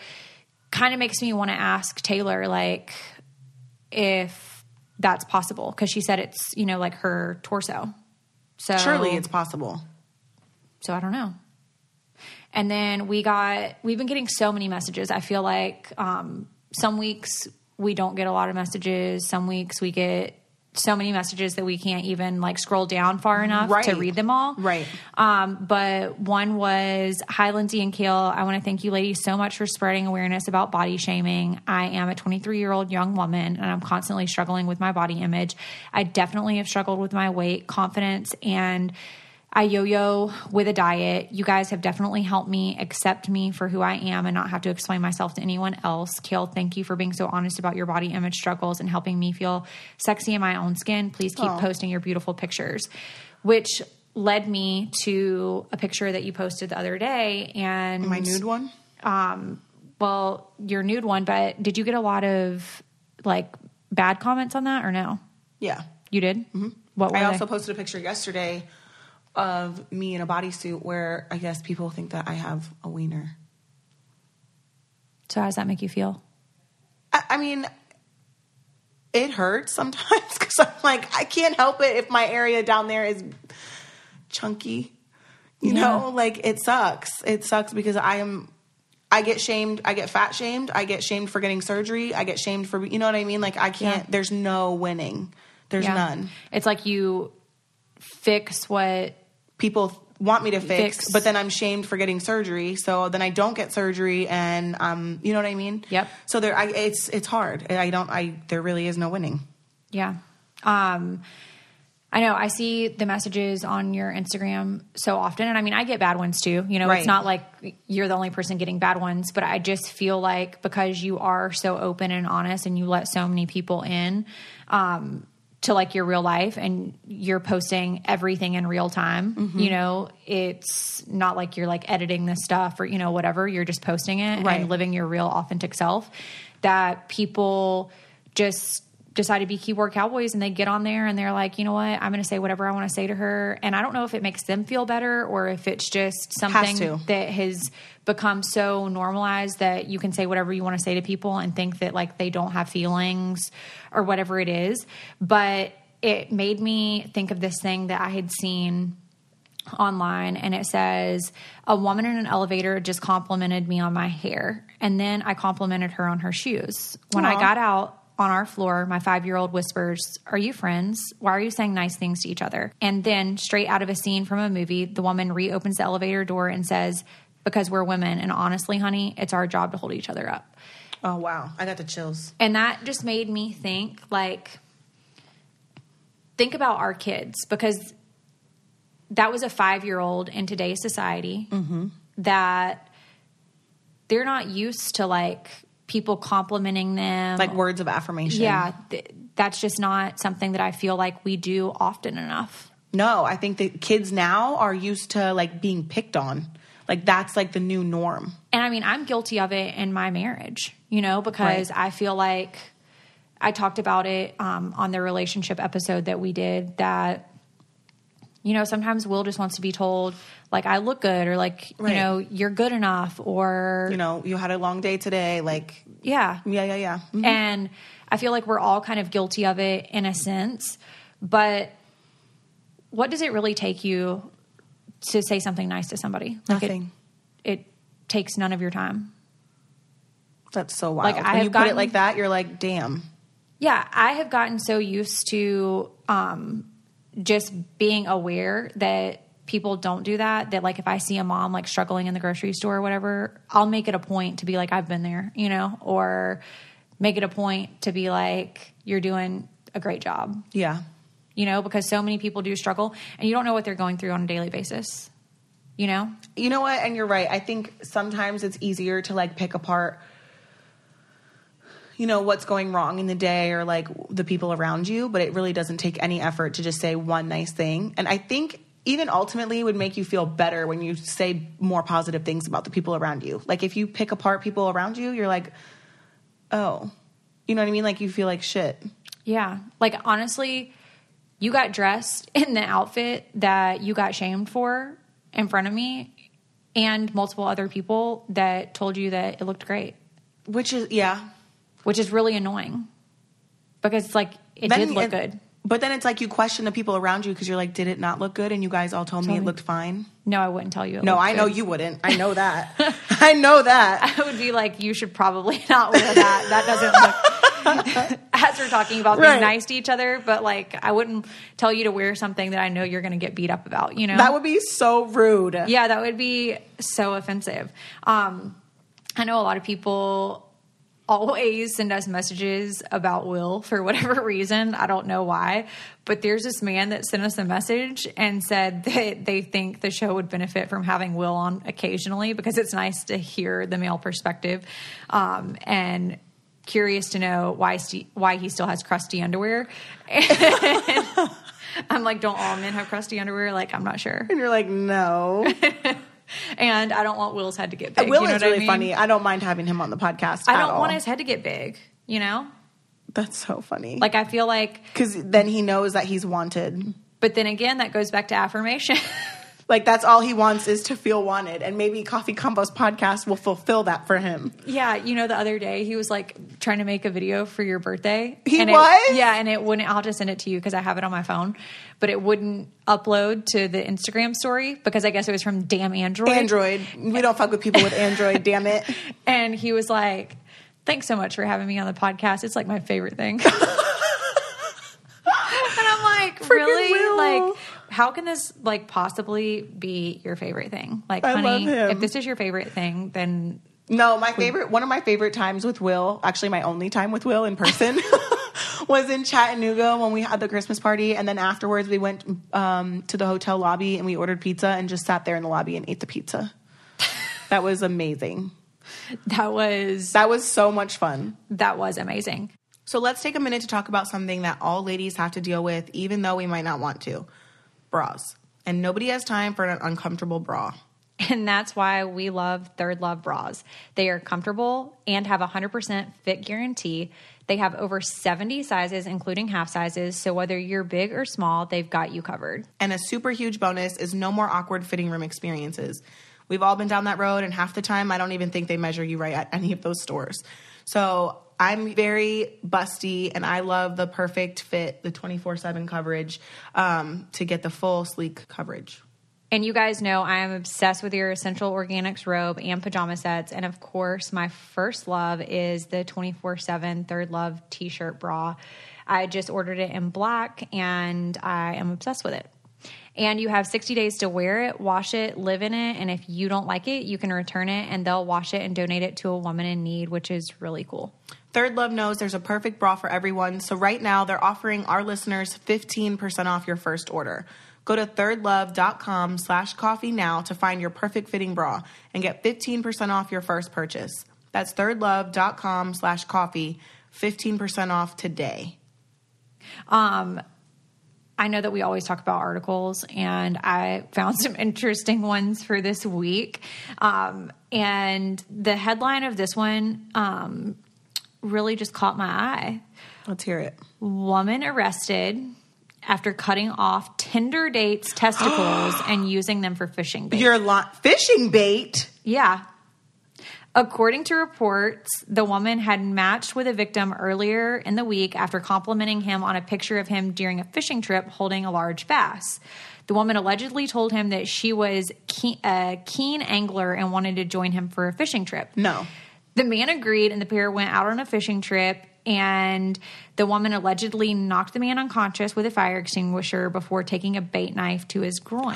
Kind of makes me want to ask Taylor, like, if that's possible. Because she said it's, like her torso. So surely it's possible. So I don't know. And then we've been getting so many messages. I feel like some weeks we don't get a lot of messages. Some weeks we get so many messages that we can't even like scroll down far enough to read them all. Right. But one was, hi, Lindsie and Kail. I want to thank you ladies so much for spreading awareness about body shaming. I am a 23-year-old young woman and I'm constantly struggling with my body image. I definitely have struggled with my weight, confidence, and I yo-yo with a diet. You guys have definitely helped me accept me for who I am and not have to explain myself to anyone else. Kail, thank you for being so honest about your body image struggles and helping me feel sexy in my own skin. Please keep posting your beautiful pictures, which led me to a picture that you posted the other day. And my nude one? Well, your nude one, but did you get a lot of like bad comments on that or no? Yeah. You did? Mm-hmm. What were I they? also posted a picture yesterday of me in a bodysuit where I guess people think that I have a wiener. So how does that make you feel? I mean, it hurts sometimes because I'm like, I can't help it if my area down there is chunky. You know, like it sucks. It sucks because I get shamed. I get fat shamed. I get shamed for getting surgery. I get shamed for, you know what I mean? Like I can't, there's no winning. There's none. It's like you fix what people want me to fix, but then I'm shamed for getting surgery. So then I don't get surgery and, you know what I mean? Yep. So it's hard. There really is no winning. Yeah. I know I see the messages on your Instagram so often. And I mean, I get bad ones too. You know, It's not like you're the only person getting bad ones, but I just feel like because you are so open and honest and you let so many people in, to like your real life and you're posting everything in real time, you know, it's not like you're like editing this stuff or, you know, whatever, you're just posting it and living your real authentic self, that people just decide to be keyboard cowboys and they get on there and they're like, you know what, I'm going to say whatever I want to say to her. And I don't know if it makes them feel better or if it's just something that has become so normalized that you can say whatever you want to say to people and think that like they don't have feelings or whatever it is. But it made me think of this thing that I had seen online, and it says, a woman in an elevator just complimented me on my hair. And then I complimented her on her shoes. When I got out on our floor, my 5-year-old whispers, "Are you friends? Why are you saying nice things to each other?" And then straight out of a scene from a movie, the woman reopens the elevator door and says, "Because we're women. And honestly, honey, it's our job to hold each other up." Oh, wow. I got the chills. And that just made me think, like, think about our kids, because that was a 5-year-old in today's society that they're not used to, like, people complimenting them. Like words of affirmation. Yeah. That's just not something that I feel like we do often enough. No, I think that kids now are used to, like, being picked on. Like, that's, like, the new norm. And, I mean, I'm guilty of it in my marriage, you know, because I feel like I talked about it on the relationship episode that we did, that, you know, sometimes Will just wants to be told, like, I look good, or, like, you know, you're good enough, or, you know, you had a long day today. Like, yeah. Mm-hmm. And I feel like we're all kind of guilty of it in a sense. But what does it really take you to say something nice to somebody? Like, nothing. It takes none of your time. That's so wild. Like, when you put it like that, you're like, damn. Yeah, I have gotten so used to just being aware that people don't do that, that, like, if I see a mom, like, struggling in the grocery store or whatever, I'll make it a point to be like, I've been there, you know, or make it a point to be like, you're doing a great job. Yeah. You know, because so many people do struggle, and you don't know what they're going through on a daily basis, you know? You know what? And you're right. I think sometimes it's easier to, like, pick apart, you know, what's going wrong in the day, or, like, the people around you, but it really doesn't take any effort to just say one nice thing. And I think even ultimately it would make you feel better when you say more positive things about the people around you. Like, if you pick apart people around you, you're like, oh, you know what I mean? Like, you feel like shit. Yeah. Like, honestly, you got dressed in the outfit that you got shamed for in front of me and multiple other people that told you that it looked great. Which is really annoying, because it's like, it did look good. But then it's like you question the people around you, because you're like, did it not look good? And you guys all told me it looked fine. No, I wouldn't tell you. No, I know you wouldn't. I know that. I know that. I would be like, you should probably not wear that. That doesn't look... As we're talking about being nice to each other, but, like, I wouldn't tell you to wear something that I know you're going to get beat up about, you know? That would be so rude. Yeah, that would be so offensive. I know a lot of people always send us messages about Will for whatever reason. I don't know why, but there's this man that sent us a message and said that they think the show would benefit from having Will on occasionally, because it's nice to hear the male perspective, and curious to know why he still has crusty underwear. And I'm like, don't all men have crusty underwear? Like, I'm not sure. And you're like, no. And I don't want Will's head to get big. Will is really funny. I don't mind having him on the podcast I don't want his head to get big, you know? That's so funny. Like, I feel like... Because then he knows that he's wanted. But then again, that goes back to affirmation. Like, that's all he wants, is to feel wanted. And maybe Coffee Combos podcast will fulfill that for him. Yeah. You know, the other day he was, like, trying to make a video for your birthday. He was? Yeah. And it wouldn't... I'll just send it to you because I have it on my phone. But it wouldn't upload to the Instagram story because I guess it was from damn Android. We don't fuck with people with Android, damn it. And he was like, thanks so much for having me on the podcast. It's, like, my favorite thing. And I'm like, really? Will. Like... How can this, like, possibly be your favorite thing? Like, I honey, love him. If this is your favorite thing, then... No, one of my favorite times with Will, actually my only time with Will in person, was in Chattanooga when we had the Christmas party. And then afterwards we went to the hotel lobby and we ordered pizza and just sat there in the lobby and ate the pizza. That was amazing. That was so much fun. That was amazing. So let's take a minute to talk about something that all ladies have to deal with, even though we might not want to. Bras. And nobody has time for an uncomfortable bra. And that's why we love Third Love bras. They are comfortable and have a 100% fit guarantee. They have over 70 sizes, including half sizes. So whether you're big or small, they've got you covered. And a super huge bonus is no more awkward fitting room experiences. We've all been down that road, and half the time I don't even think they measure you right at any of those stores. So I'm very busty, and I love the perfect fit, the 24/7 coverage, to get the full sleek coverage. And you guys know I am obsessed with your Essential Organics robe and pajama sets. And of course, my first love is the 24/7 Third Love t-shirt bra. I just ordered it in black and I am obsessed with it. And you have 60 days to wear it, wash it, live in it. And if you don't like it, you can return it and they'll wash it and donate it to a woman in need, which is really cool. Third Love knows there's a perfect bra for everyone. So right now they're offering our listeners 15% off your first order. Go to thirdlove.com/coffee now to find your perfect fitting bra and get 15% off your first purchase. That's thirdlove.com/coffee, 15% off today. I know that we always talk about articles, and I found some interesting ones for this week. And the headline of this one really just caught my eye. Let's hear it. Woman arrested after cutting off Tinder dates' testicles and using them for fishing bait. Fishing bait? Yeah. According to reports, the woman had matched with a victim earlier in the week after complimenting him on a picture of him during a fishing trip holding a large bass. The woman allegedly told him that she was a keen angler and wanted to join him for a fishing trip. No. The man agreed, and the pair went out on a fishing trip, and the woman allegedly knocked the man unconscious with a fire extinguisher before taking a bait knife to his groin.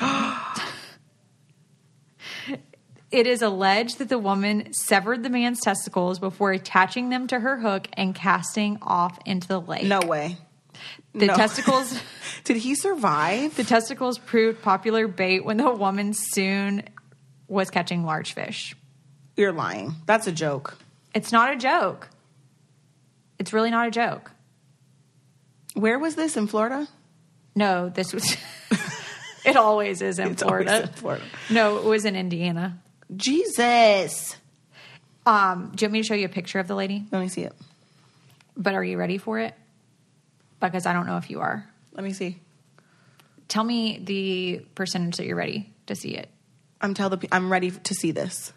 It is alleged that the woman severed the man's testicles before attaching them to her hook and casting off into the lake. No way. The testicles... Did he survive? The testicles proved popular bait when the woman soon was catching large fish. You're lying. That's a joke. It's not a joke. It's really not a joke. Where was this? In Florida? No, this was... It always is in Florida. Always in Florida. No, it was in Indiana. Jesus. Do you want me to show you a picture of the lady? Let me see it. But are you ready for it? Because I don't know if you are. Let me see. Tell me the percentage that you're ready to see it. I'm ready to see this.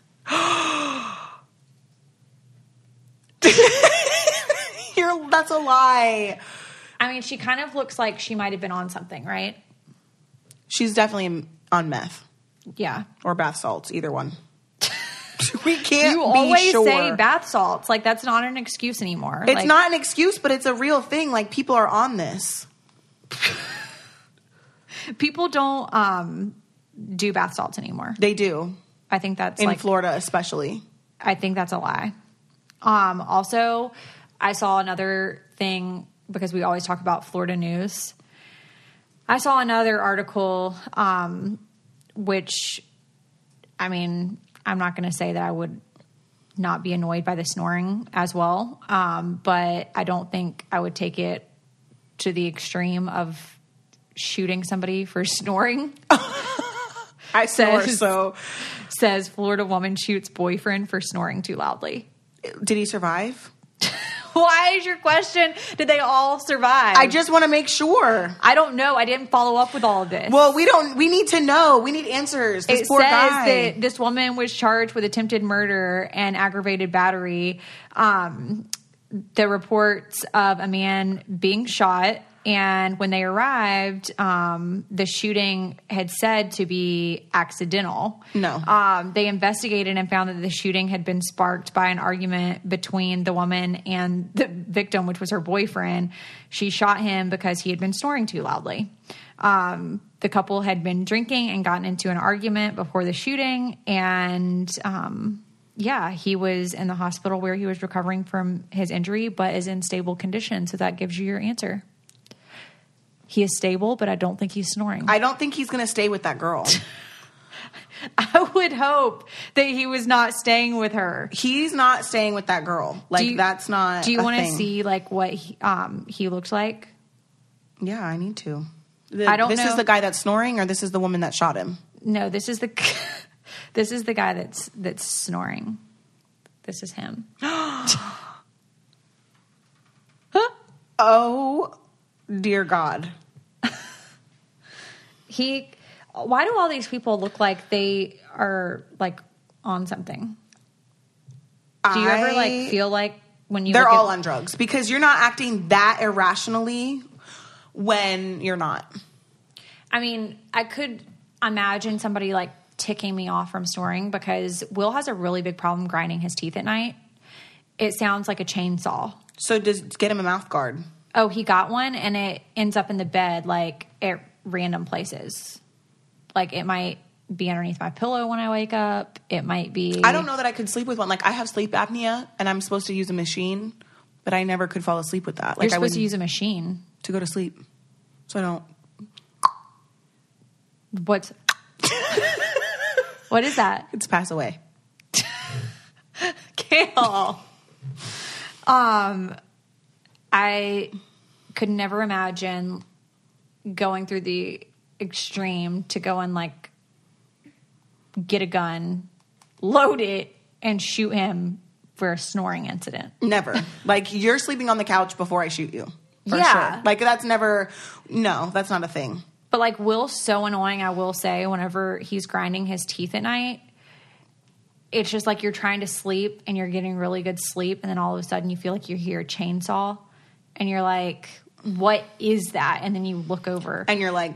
That's a lie. I mean, she kind of looks like she might have been on something, right? She's definitely on meth. Yeah. Or bath salts, either one. We can't You be always sure. say bath salts. Like, that's not an excuse anymore. It's not an excuse, but it's a real thing. Like, people are on this. People don't do bath salts anymore. They do. I think that's in Florida especially. I think that's a lie. Also, I saw another thing because we always talk about Florida news. I saw another article, which, I mean, I'm not going to say that I would not be annoyed by the snoring as well, but I don't think I would take it to the extreme of shooting somebody for snoring. I snore, so. Says Florida woman shoots boyfriend for snoring too loudly. Did he survive? Why is your question? Did they all survive? I just want to make sure. I don't know. I didn't follow up with all of this. Well, we need to know. We need answers. This poor guy. It says that this woman was charged with attempted murder and aggravated battery. The reports of a man being shot, and when they arrived, the shooting had said to be accidental. No. They investigated and found that the shooting had been sparked by an argument between the woman and the victim, which was her boyfriend. She shot him because he had been snoring too loudly. The couple had been drinking and gotten into an argument before the shooting, and he was in the hospital where he was recovering from his injury, but is in stable condition. So that gives you your answer. He is stable, but I don't think he's snoring. I don't think he's going to stay with that girl. I would hope that he was not staying with her. He's not staying with that girl. That's not. Do you want to see what he looks like? Yeah, I need to. I don't know. This is the guy that's snoring, or this is the woman that shot him? No, this is the guy that's snoring. This is him. Oh, dear God. Why do all these people look like they are on something? Do you ever feel like when you they're all on drugs? Because you're not acting that irrationally when you're not. I mean, I could imagine somebody like ticking me off from snoring because Will has a really big problem grinding his teeth at night. It sounds like a chainsaw. So just get him a mouth guard. Oh, he got one, and it ends up in the bed, like, at random places. Like, it might be underneath my pillow when I wake up. It might be... I don't know that I could sleep with one. Like, I have sleep apnea, and I'm supposed to use a machine, but I never could fall asleep with that. Like, You're supposed to use a machine. To go to sleep. So I don't... What's... What is that? It's pass away. Kail. I could never imagine going through the extreme to go and like get a gun, load it, and shoot him for a snoring incident. Never. Like, you're sleeping on the couch before I shoot you. For Yeah. sure. Like, that's never... No, that's not a thing. But like Will's so annoying, I will say, whenever he's grinding his teeth at night. It's just like you're trying to sleep and you're getting really good sleep, and then all of a sudden you feel like you hear a chainsaw and you're like, what is that? And then you look over. And you're like...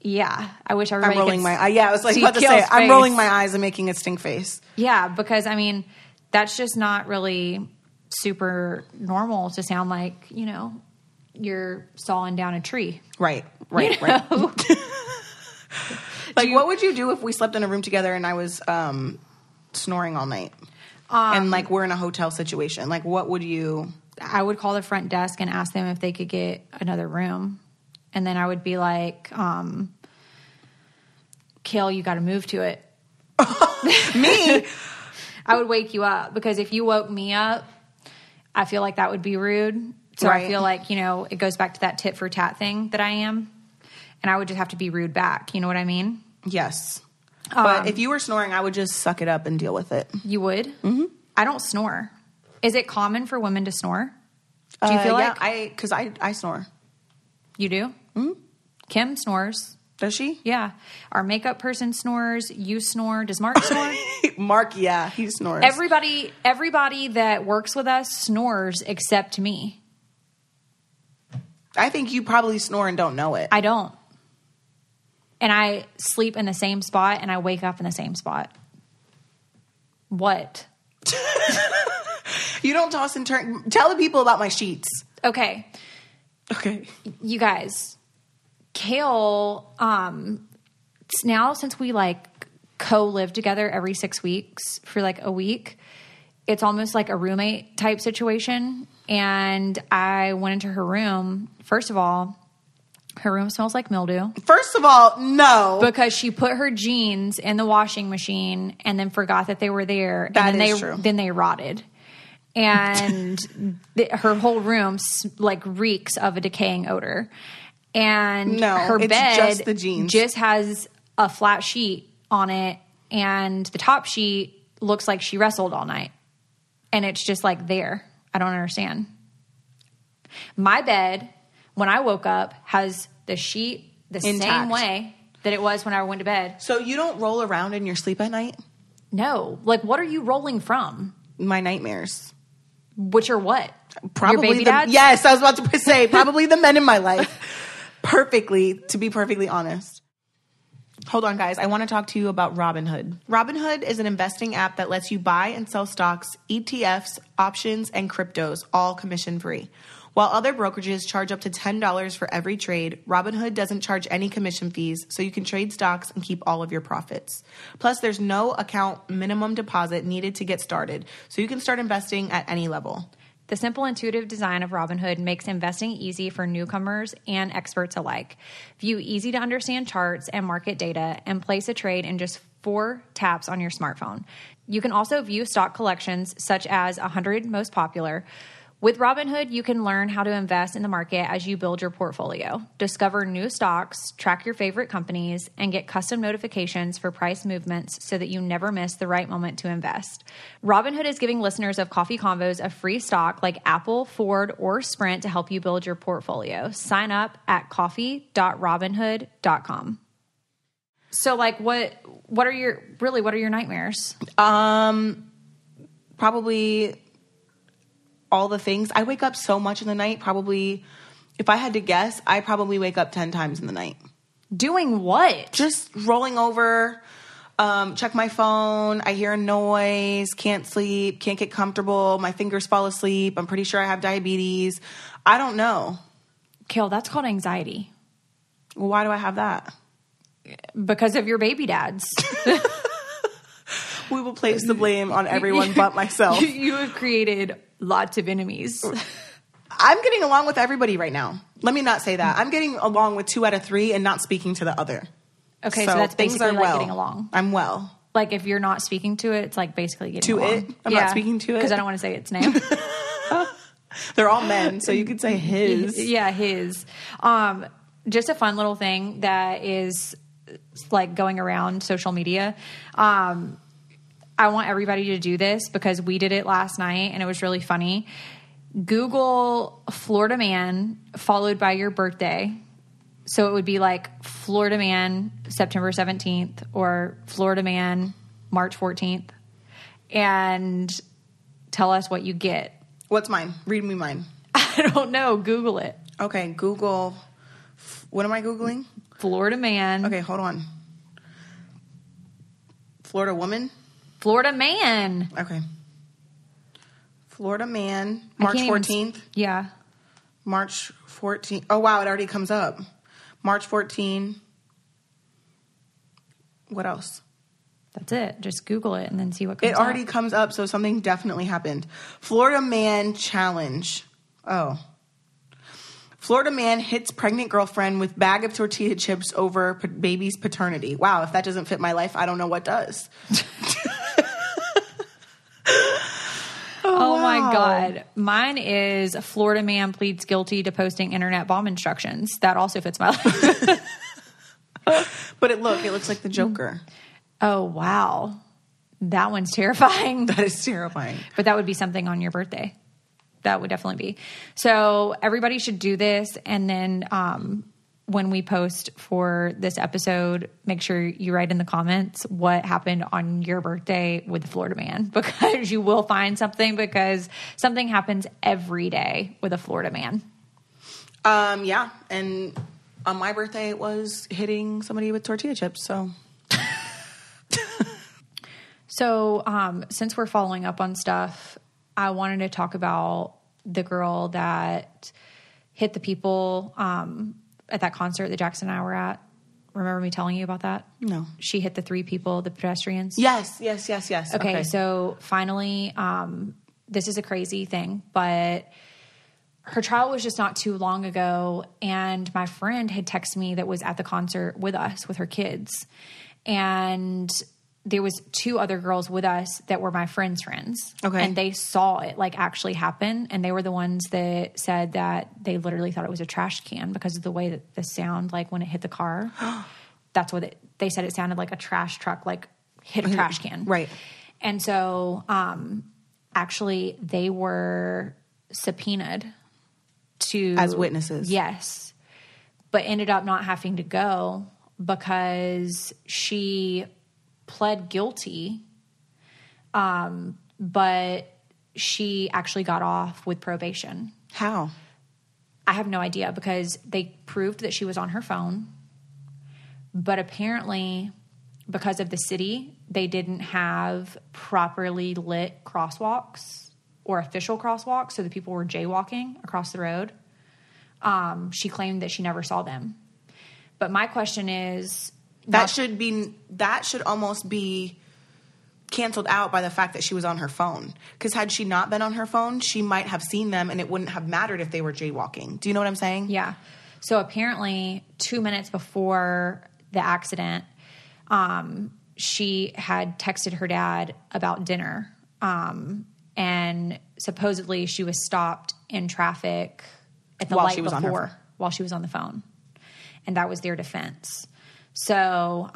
Yeah. I wish everybody I'm rolling could my eyes. Yeah, I was like about to Kail's say, face. I'm rolling my eyes and making a stink face. Yeah, because, I mean, that's just not really super normal to sound like, you know, you're sawing down a tree. Right. You know? Like, what would you do if we slept in a room together and I was snoring all night? And, like, we're in a hotel situation. Like, what would you... I would call the front desk and ask them if they could get another room. And then I would be like, Kail, you got to move to it. Me? I would wake you up, because if you woke me up, I feel like that would be rude. So Right. I feel like, you know, it goes back to that tit for tat thing that I am. And I would just have to be rude back. You know what I mean? Yes. But if you were snoring, I would just suck it up and deal with it. You would? Mm-hmm. I don't snore. Is it common for women to snore? Do you feel like? Yeah, because I snore. You do? Mm-hmm. Kim snores. Does she? Yeah. Our makeup person snores. You snore. Does Mark snore? Mark, yeah, he snores. Everybody that works with us snores except me. I think you probably snore and don't know it. I don't. And I sleep in the same spot and I wake up in the same spot. What? You don't toss and turn. Tell the people about my sheets. Okay. You guys, Kail, now since we like co-live together every 6 weeks for like a week, it's almost like a roommate type situation. And I went into her room. First of all, her room smells like mildew. First of all, no. Because she put her jeans in the washing machine and then forgot that they were there. That and then is true. Then they rotted. And her whole room like reeks of a decaying odor. And her bed just the jeans. Just has a flat sheet on it, and the top sheet looks like she wrestled all night. And it's just like there. I don't understand. My bed, when I woke up, has the sheet the intact. Same way that it was when I went to bed. So you don't roll around in your sleep at night? No. Like, what are you rolling from? My nightmares. Which are what? Probably your baby dads? Yes, I was about to say, probably the men in my life. To be perfectly honest. Hold on, guys. I want to talk to you about Robinhood. Robinhood is an investing app that lets you buy and sell stocks, ETFs, options, and cryptos, all commission-free. While other brokerages charge up to $10 for every trade, Robinhood doesn't charge any commission fees, so you can trade stocks and keep all of your profits. Plus, there's no account minimum deposit needed to get started, so you can start investing at any level. The simple, intuitive design of Robinhood makes investing easy for newcomers and experts alike. View easy-to-understand charts and market data and place a trade in just 4 taps on your smartphone. You can also view stock collections such as 100 most popular. With Robinhood, you can learn how to invest in the market as you build your portfolio. Discover new stocks, track your favorite companies, and get custom notifications for price movements so that you never miss the right moment to invest. Robinhood is giving listeners of Coffee Convos a free stock like Apple, Ford, or Sprint to help you build your portfolio. Sign up at coffee.robinhood.com. So, like, what are your nightmares? Probably all the things. I wake up so much in the night. Probably, if I had to guess, I probably wake up 10 times in the night. Doing what? Just rolling over, check my phone. I hear a noise, can't sleep, can't get comfortable. My fingers fall asleep. I'm pretty sure I have diabetes. I don't know. Kail, that's called anxiety. Well, why do I have that? Because of your baby dads. We will place the blame on everyone but myself. You have created lots of enemies. I'm getting along with everybody right now. Let me not say that. I'm getting along with 2 out of 3 and not speaking to the other. Okay, so that's basically like getting along. I'm well. Like if you're not speaking to it, it's like basically getting along. To it? I'm not speaking to it? Because I don't want to say its name. They're all men, so you could say his. Yeah, his. Just a fun little thing that is like going around social media. I want everybody to do this because we did it last night and it was really funny. Google Florida man followed by your birthday. So it would be like Florida man September 17th or Florida man March 14th. And tell us what you get. What's mine? Read me mine. I don't know. Google it. Okay, Google. What am I Googling? Florida man. Okay, hold on. Florida woman? Florida man. Okay. Florida man, March 14th. Yeah. March 14th. Oh, wow, it already comes up. March 14. What else? That's it. Just Google it and then see what comes up. It already comes up, so something definitely happened. Florida man challenge. Oh. Florida man hits pregnant girlfriend with bag of tortilla chips over baby's paternity. Wow, if that doesn't fit my life, I don't know what does. Oh, wow. My God. Mine is Florida man pleads guilty to posting internet bomb instructions. That also fits my life. But it looks like the Joker. Oh, wow. That one's terrifying. That is terrifying. But that would be something on your birthday. That would definitely be. So everybody should do this. And then when we post for this episode, make sure you write in the comments what happened on your birthday with the Florida man, because you will find something, because something happens every day with a Florida man. Yeah. And on my birthday, it was hitting somebody with tortilla chips. So... So, since we're following up on stuff, I wanted to talk about the girl that hit the people at that concert that Jackson and I were at. Remember me telling you about that? No. She hit the 3 people, the pedestrians. Yes. Okay, so finally, this is a crazy thing, but her trial was just not too long ago, and my friend had texted me that was at the concert with us, with her kids, and... there was 2 other girls with us that were my friend's friends. Okay. And they saw it like actually happen. And they were the ones that said that they literally thought it was a trash can because of the way that the sound, like when it hit the car, that's what they said. It sounded like a trash truck, like hit a trash can. Right. And so, actually they were subpoenaed to... as witnesses. Yes. But ended up not having to go because she... pled guilty, but she actually got off with probation. How? I have no idea, because they proved that she was on her phone, but apparently because of the city, they didn't have properly lit crosswalks or official crosswalks, so the people were jaywalking across the road. She claimed that she never saw them. But my question is... that should almost be canceled out by the fact that she was on her phone. Because had she not been on her phone, she might have seen them and it wouldn't have mattered if they were jaywalking. Do you know what I'm saying? Yeah. So apparently 2 minutes before the accident, she had texted her dad about dinner. And supposedly she was stopped in traffic at the light before while she was on the phone. And that was their defense. So,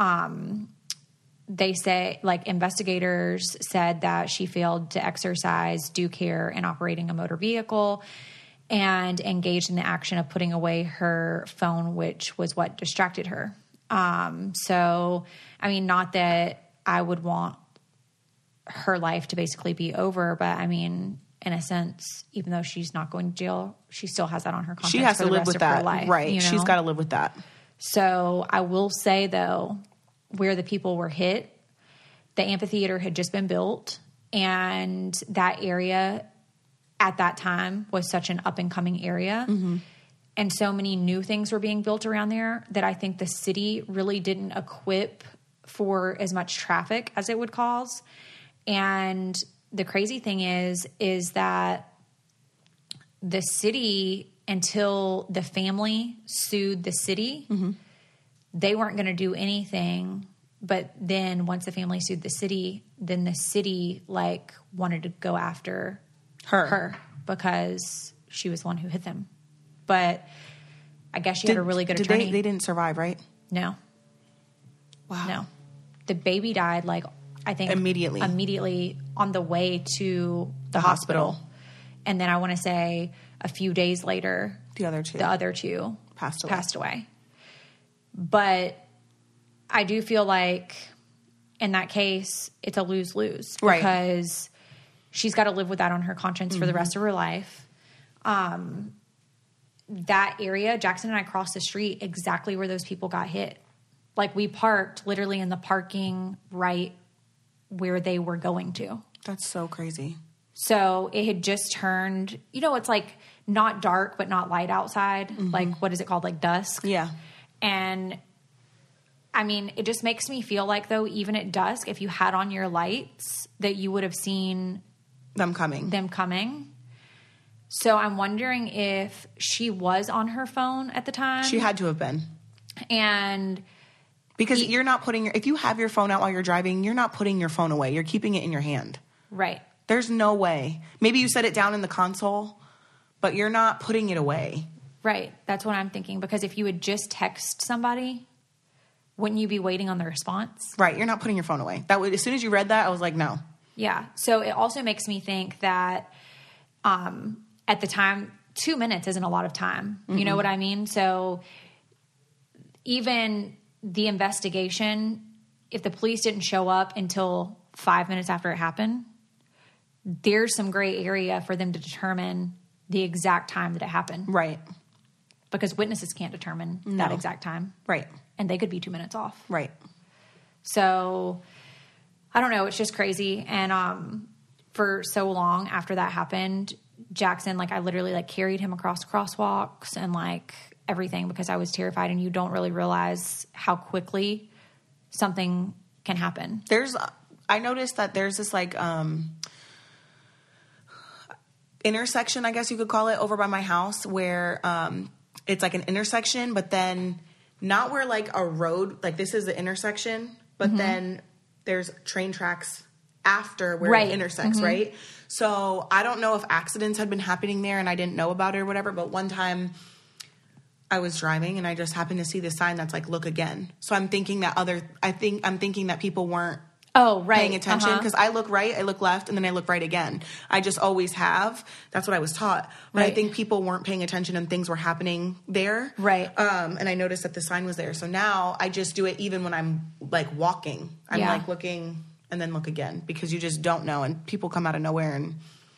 they say, like, investigators said that she failed to exercise due care in operating a motor vehicle and engaged in the action of putting away her phone, which was what distracted her. So, I mean, not that I would want her life to basically be over, but I mean, in a sense, even though she's not going to jail, she still has that on her conscience. She has for to the live rest with of her that. life, Right. you know? She's got to live with that. So I will say, though, where the people were hit, the amphitheater had just been built, and that area at that time was such an up-and-coming area. Mm-hmm. And so many new things were being built around there that I think the city really didn't equip for as much traffic as it would cause. And the crazy thing is that the city, until the family sued the city, mm-hmm. they weren't going to do anything. But then once the family sued the city, then the city like wanted to go after her because she was the one who hit them. But I guess she had a really good attorney. They didn't survive, right? No. Wow. No. The baby died, like, I think immediately on the way to the hospital. And then I want to say a few days later, the other two passed away. But I do feel like in that case, it's a lose-lose. Right. Because she's got to live with that on her conscience for the rest of her life. That area, Jackson and I crossed the street exactly where those people got hit. Like, we parked literally in the parking right where they were going to. That's so crazy. So it had just turned, it's like not dark, but not light outside. Mm-hmm. Like, what is it called? Like dusk. Yeah. And I mean, it just makes me feel like, though, even at dusk, if you had on your lights, that you would have seen them coming. So I'm wondering if she was on her phone at the time. She had to have been. And because you're not if you have your phone out while you're driving, you're not putting your phone away. You're keeping it in your hand. Right. There's no way. Maybe you set it down in the console, but you're not putting it away. Right. That's what I'm thinking. Because if you would just text somebody, wouldn't you be waiting on the response? Right. You're not putting your phone away. As soon as you read that, I was like, no. Yeah. So it also makes me think that at the time, 2 minutes isn't a lot of time. Mm-hmm. You know what I mean? So even the investigation, if the police didn't show up until 5 minutes after it happened, there's some gray area for them to determine the exact time that it happened. Right. Because witnesses can't determine that exact time. Right. And they could be 2 minutes off. Right. So I don't know. It's just crazy. And for so long after that happened, Jackson, like, I literally like carried him across crosswalks and like everything because I was terrified. And you don't really realize how quickly something can happen. I noticed that there's this like intersection, I guess you could call it, over by my house where it's like an intersection, but then not where like a road, like this is the intersection, but then there's train tracks after where it intersects, right? So I don't know if accidents had been happening there and I didn't know about it or whatever, but one time I was driving and I just happened to see the sign that's like, look again. So I'm thinking that I'm thinking that people weren't paying attention because I look right, I look left, and then I look right again. I just always have. That's what I was taught. But I think people weren't paying attention and things were happening there. Right. And I noticed that the sign was there. So now I just do it even when I'm like walking. I'm like looking and then look again because you just don't know. And people come out of nowhere and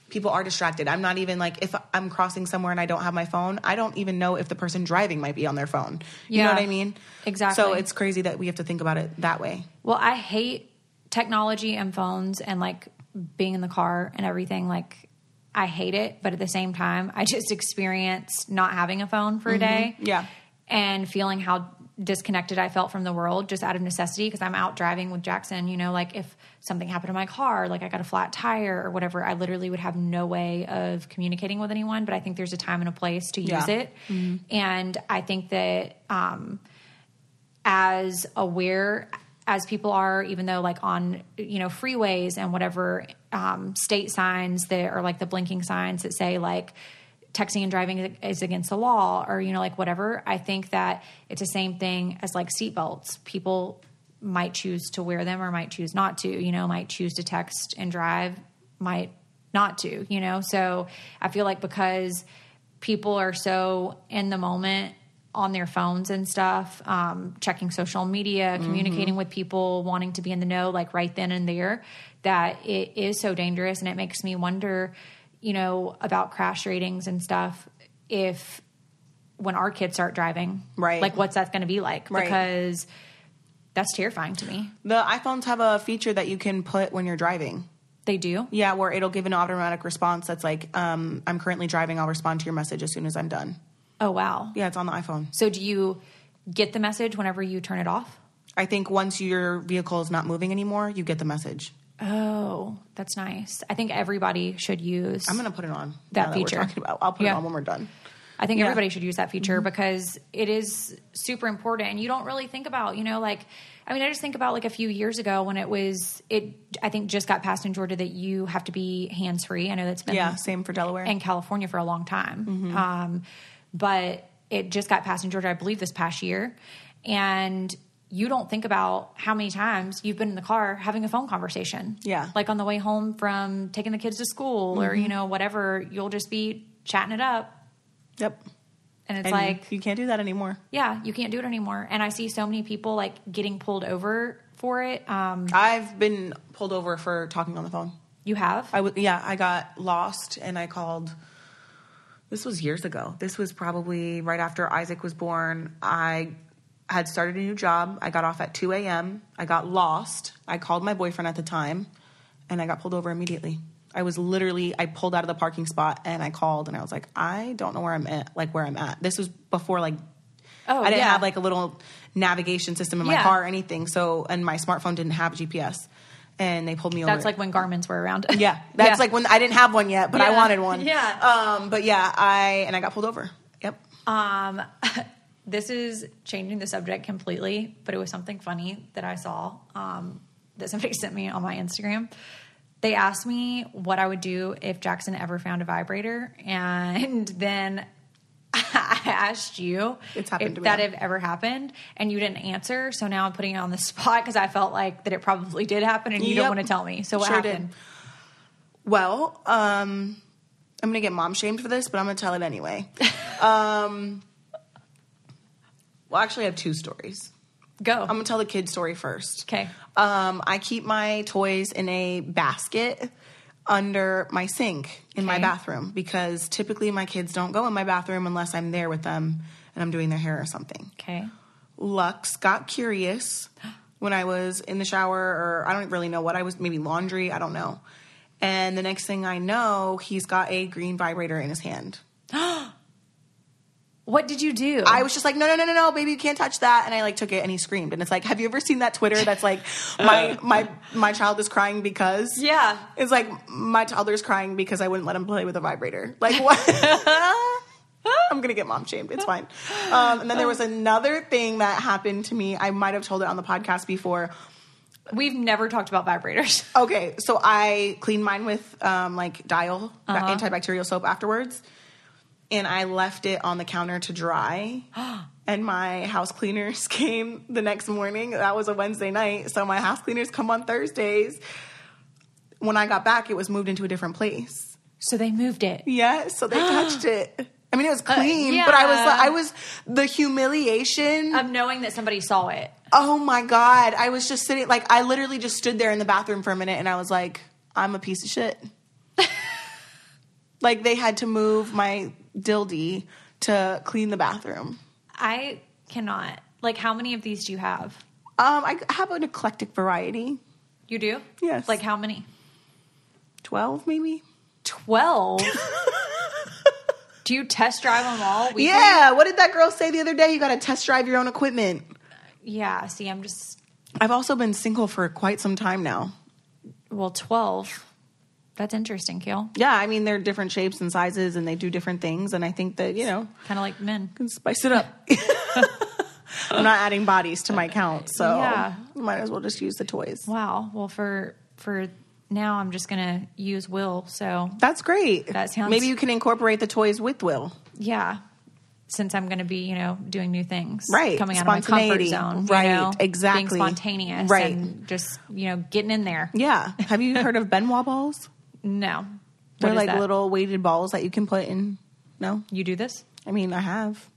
people are distracted. I'm not even like, if I'm crossing somewhere and I don't have my phone, I don't even know if the person driving might be on their phone. You know what I mean? Exactly. So it's crazy that we have to think about it that way. Well, I hate technology and phones and like being in the car and everything. Like, I hate it, but at the same time, I just experienced not having a phone for a day. Yeah. And feeling how disconnected I felt from the world just out of necessity because I'm out driving with Jackson. Like if something happened to my car, like I got a flat tire or whatever, I literally would have no way of communicating with anyone. But I think there's a time and a place to use it. Mm-hmm. And I think that as aware as people are, even though like on, freeways and whatever, state signs that are like the blinking signs that say like texting and driving is against the law or, like whatever. I think that it's the same thing as like seatbelts. People might choose to wear them or might choose not to, might choose to text and drive, might not to, So I feel like because people are so in the moment on their phones and stuff, checking social media, communicating with people, wanting to be in the know, like right then and there, that it is so dangerous. And it makes me wonder, about crash ratings and stuff, if when our kids start driving. Right. Like, what's that going to be like? Right. Because that's terrifying to me. The iPhones have a feature that you can put when you're driving. They do? Yeah, where it'll give an automatic response that's like, I'm currently driving. I'll respond to your message as soon as I'm done. Oh, wow. Yeah, it's on the iPhone. So do you get the message whenever you turn it off? I think once your vehicle is not moving anymore, you get the message. Oh, that's nice. I think everybody should use I'm going to put it on. that feature. We're talking about. I'll put it on when we're done. I think everybody should use that feature because it is super important. And you don't really think about, like, I mean, I just think about like a few years ago when I think just got passed in Georgia that you have to be hands-free. I know that's been same for Delaware and California for a long time. But it just got passed in Georgia, I believe, this past year. And you don't think about how many times you've been in the car having a phone conversation. Yeah. Like on the way home from taking the kids to school or, whatever, you'll just be chatting it up. Yep. And it's like... You can't do that anymore. Yeah, you can't do it anymore. And I see so many people like getting pulled over for it. I've been pulled over for talking on the phone. You have? I got lost and I called... This was years ago. This was probably right after Isaac was born. I had started a new job. I got off at 2 a.m. I got lost. I called my boyfriend at the time, and I got pulled over immediately. I pulled out of the parking spot, and I called, and I was like, I don't know where I'm at. This was before, I didn't have, a little navigation system in my car or anything, and my smartphone didn't have GPS. And they pulled me over. That's like when Garmin's were around. Yeah. That's like when I didn't have one yet, but I wanted one. Yeah. I got pulled over. Yep. This is changing the subject completely, but it was something funny that I saw that somebody sent me on my Instagram. They asked me what I would do if Jackson ever found a vibrator. And then I asked you if that had ever happened, and you didn't answer. So now I'm putting it on the spot because I felt like that it probably did happen, and you don't want to tell me. So what happened? Well, I'm going to get mom shamed for this, but I'm going to tell it anyway. Well, actually, I have two stories. Go. I'm going to tell the kid story first. Okay. I keep my toys in a basket under my sink in my bathroom because typically my kids don't go in my bathroom unless I'm there with them and I'm doing their hair or something. Okay. Lux got curious when I was in the shower, or I don't really know what I was, maybe laundry, I don't know. And the next thing I know, he's got a green vibrator in his hand. What did you do? I was just like, no, baby, you can't touch that. And I took it and he screamed. And it's like, have you ever seen that Twitter that's like, my child is crying because? Yeah. It's like, my toddler's crying because I wouldn't let him play with a vibrator. Like, what? I'm going to get mom shamed. It's fine. And then there was another thing that happened to me. I might have told it on the podcast before. We've never talked about vibrators. Okay. So I cleaned mine with Dial, antibacterial soap afterwards. And I left it on the counter to dry. And my house cleaners came the next morning. That was a Wednesday night. So my house cleaners come on Thursdays. When I got back, it was moved into a different place. So they moved it. Yes. So they touched it. I mean, it was clean, but I was the humiliation of knowing that somebody saw it. Oh my God. I was just sitting, I literally just stood there in the bathroom for a minute and I was like, I'm a piece of shit. They had to move my dildy to clean the bathroom. I cannot. How many of these do you have? I have an eclectic variety. You do? Yes. How many? 12, maybe. 12? Do you test drive them all weekly? Yeah. What did that girl say the other day? You got to test drive your own equipment. Yeah. See, I've also been single for quite some time now. Well, 12. That's interesting, Kail. Yeah, I mean, they're different shapes and sizes, and they do different things, and I think that, kind of like men. Can spice it up. I'm not adding bodies to my count, so might as well just use the toys. Wow. Well, for now, I'm just going to use Will, so... That's great. That sounds... Maybe you can incorporate the toys with Will. Yeah. Since I'm going to be, doing new things. Right. Coming out of my comfort zone. Right. Exactly. Being spontaneous. Right. And just, getting in there. Yeah. Have you heard of Benoit balls? No. They're little weighted balls that you can put in. No? You do this? I mean, I have.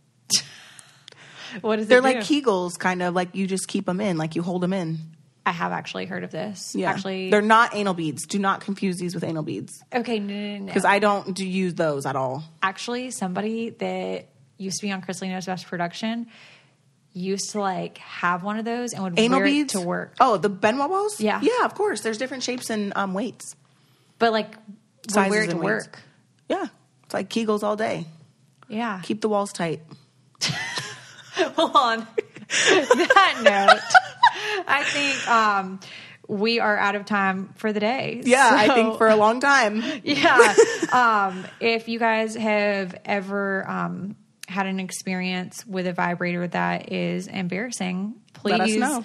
What is it? They're like Kegels, kind of. You just keep them in. You hold them in. I have actually heard of this. Yeah. Actually, they're not anal beads. Do not confuse these with anal beads. Okay, no. Because I don't use those at all. Actually, somebody that used to be on Christina's Best Production used to like have one of those and would Anal wear beads it to work. Oh, the Benoit balls? Yeah. Yeah, of course. There's different shapes and weights. But like would wear it to work. Yeah. It's like Kegels all day. Yeah. Keep the walls tight. Hold on. That note, I think we are out of time for the day. Yeah, so, I think for a long time. Yeah. If you guys have ever had an experience with a vibrator that is embarrassing, please let us know.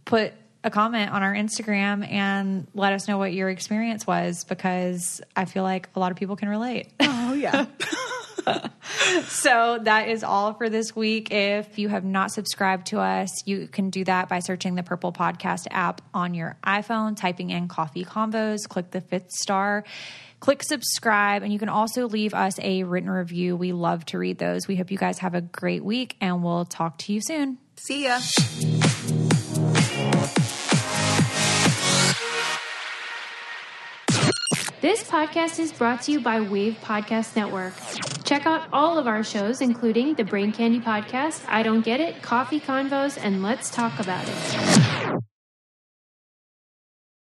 Put a comment on our Instagram and let us know what your experience was, because I feel like a lot of people can relate. Oh, yeah. So that is all for this week. If you have not subscribed to us, you can do that by searching the Purple Podcast app on your iPhone, typing in Coffee Combos, click the 5th star, click subscribe, and you can also leave us a written review. We love to read those. We hope you guys have a great week, and we'll talk to you soon. See ya. This podcast is brought to you by Wave Podcast Network. Check out all of our shows, including the Brain Candy Podcast, I Don't Get It, Coffee Convos, and Let's Talk About It.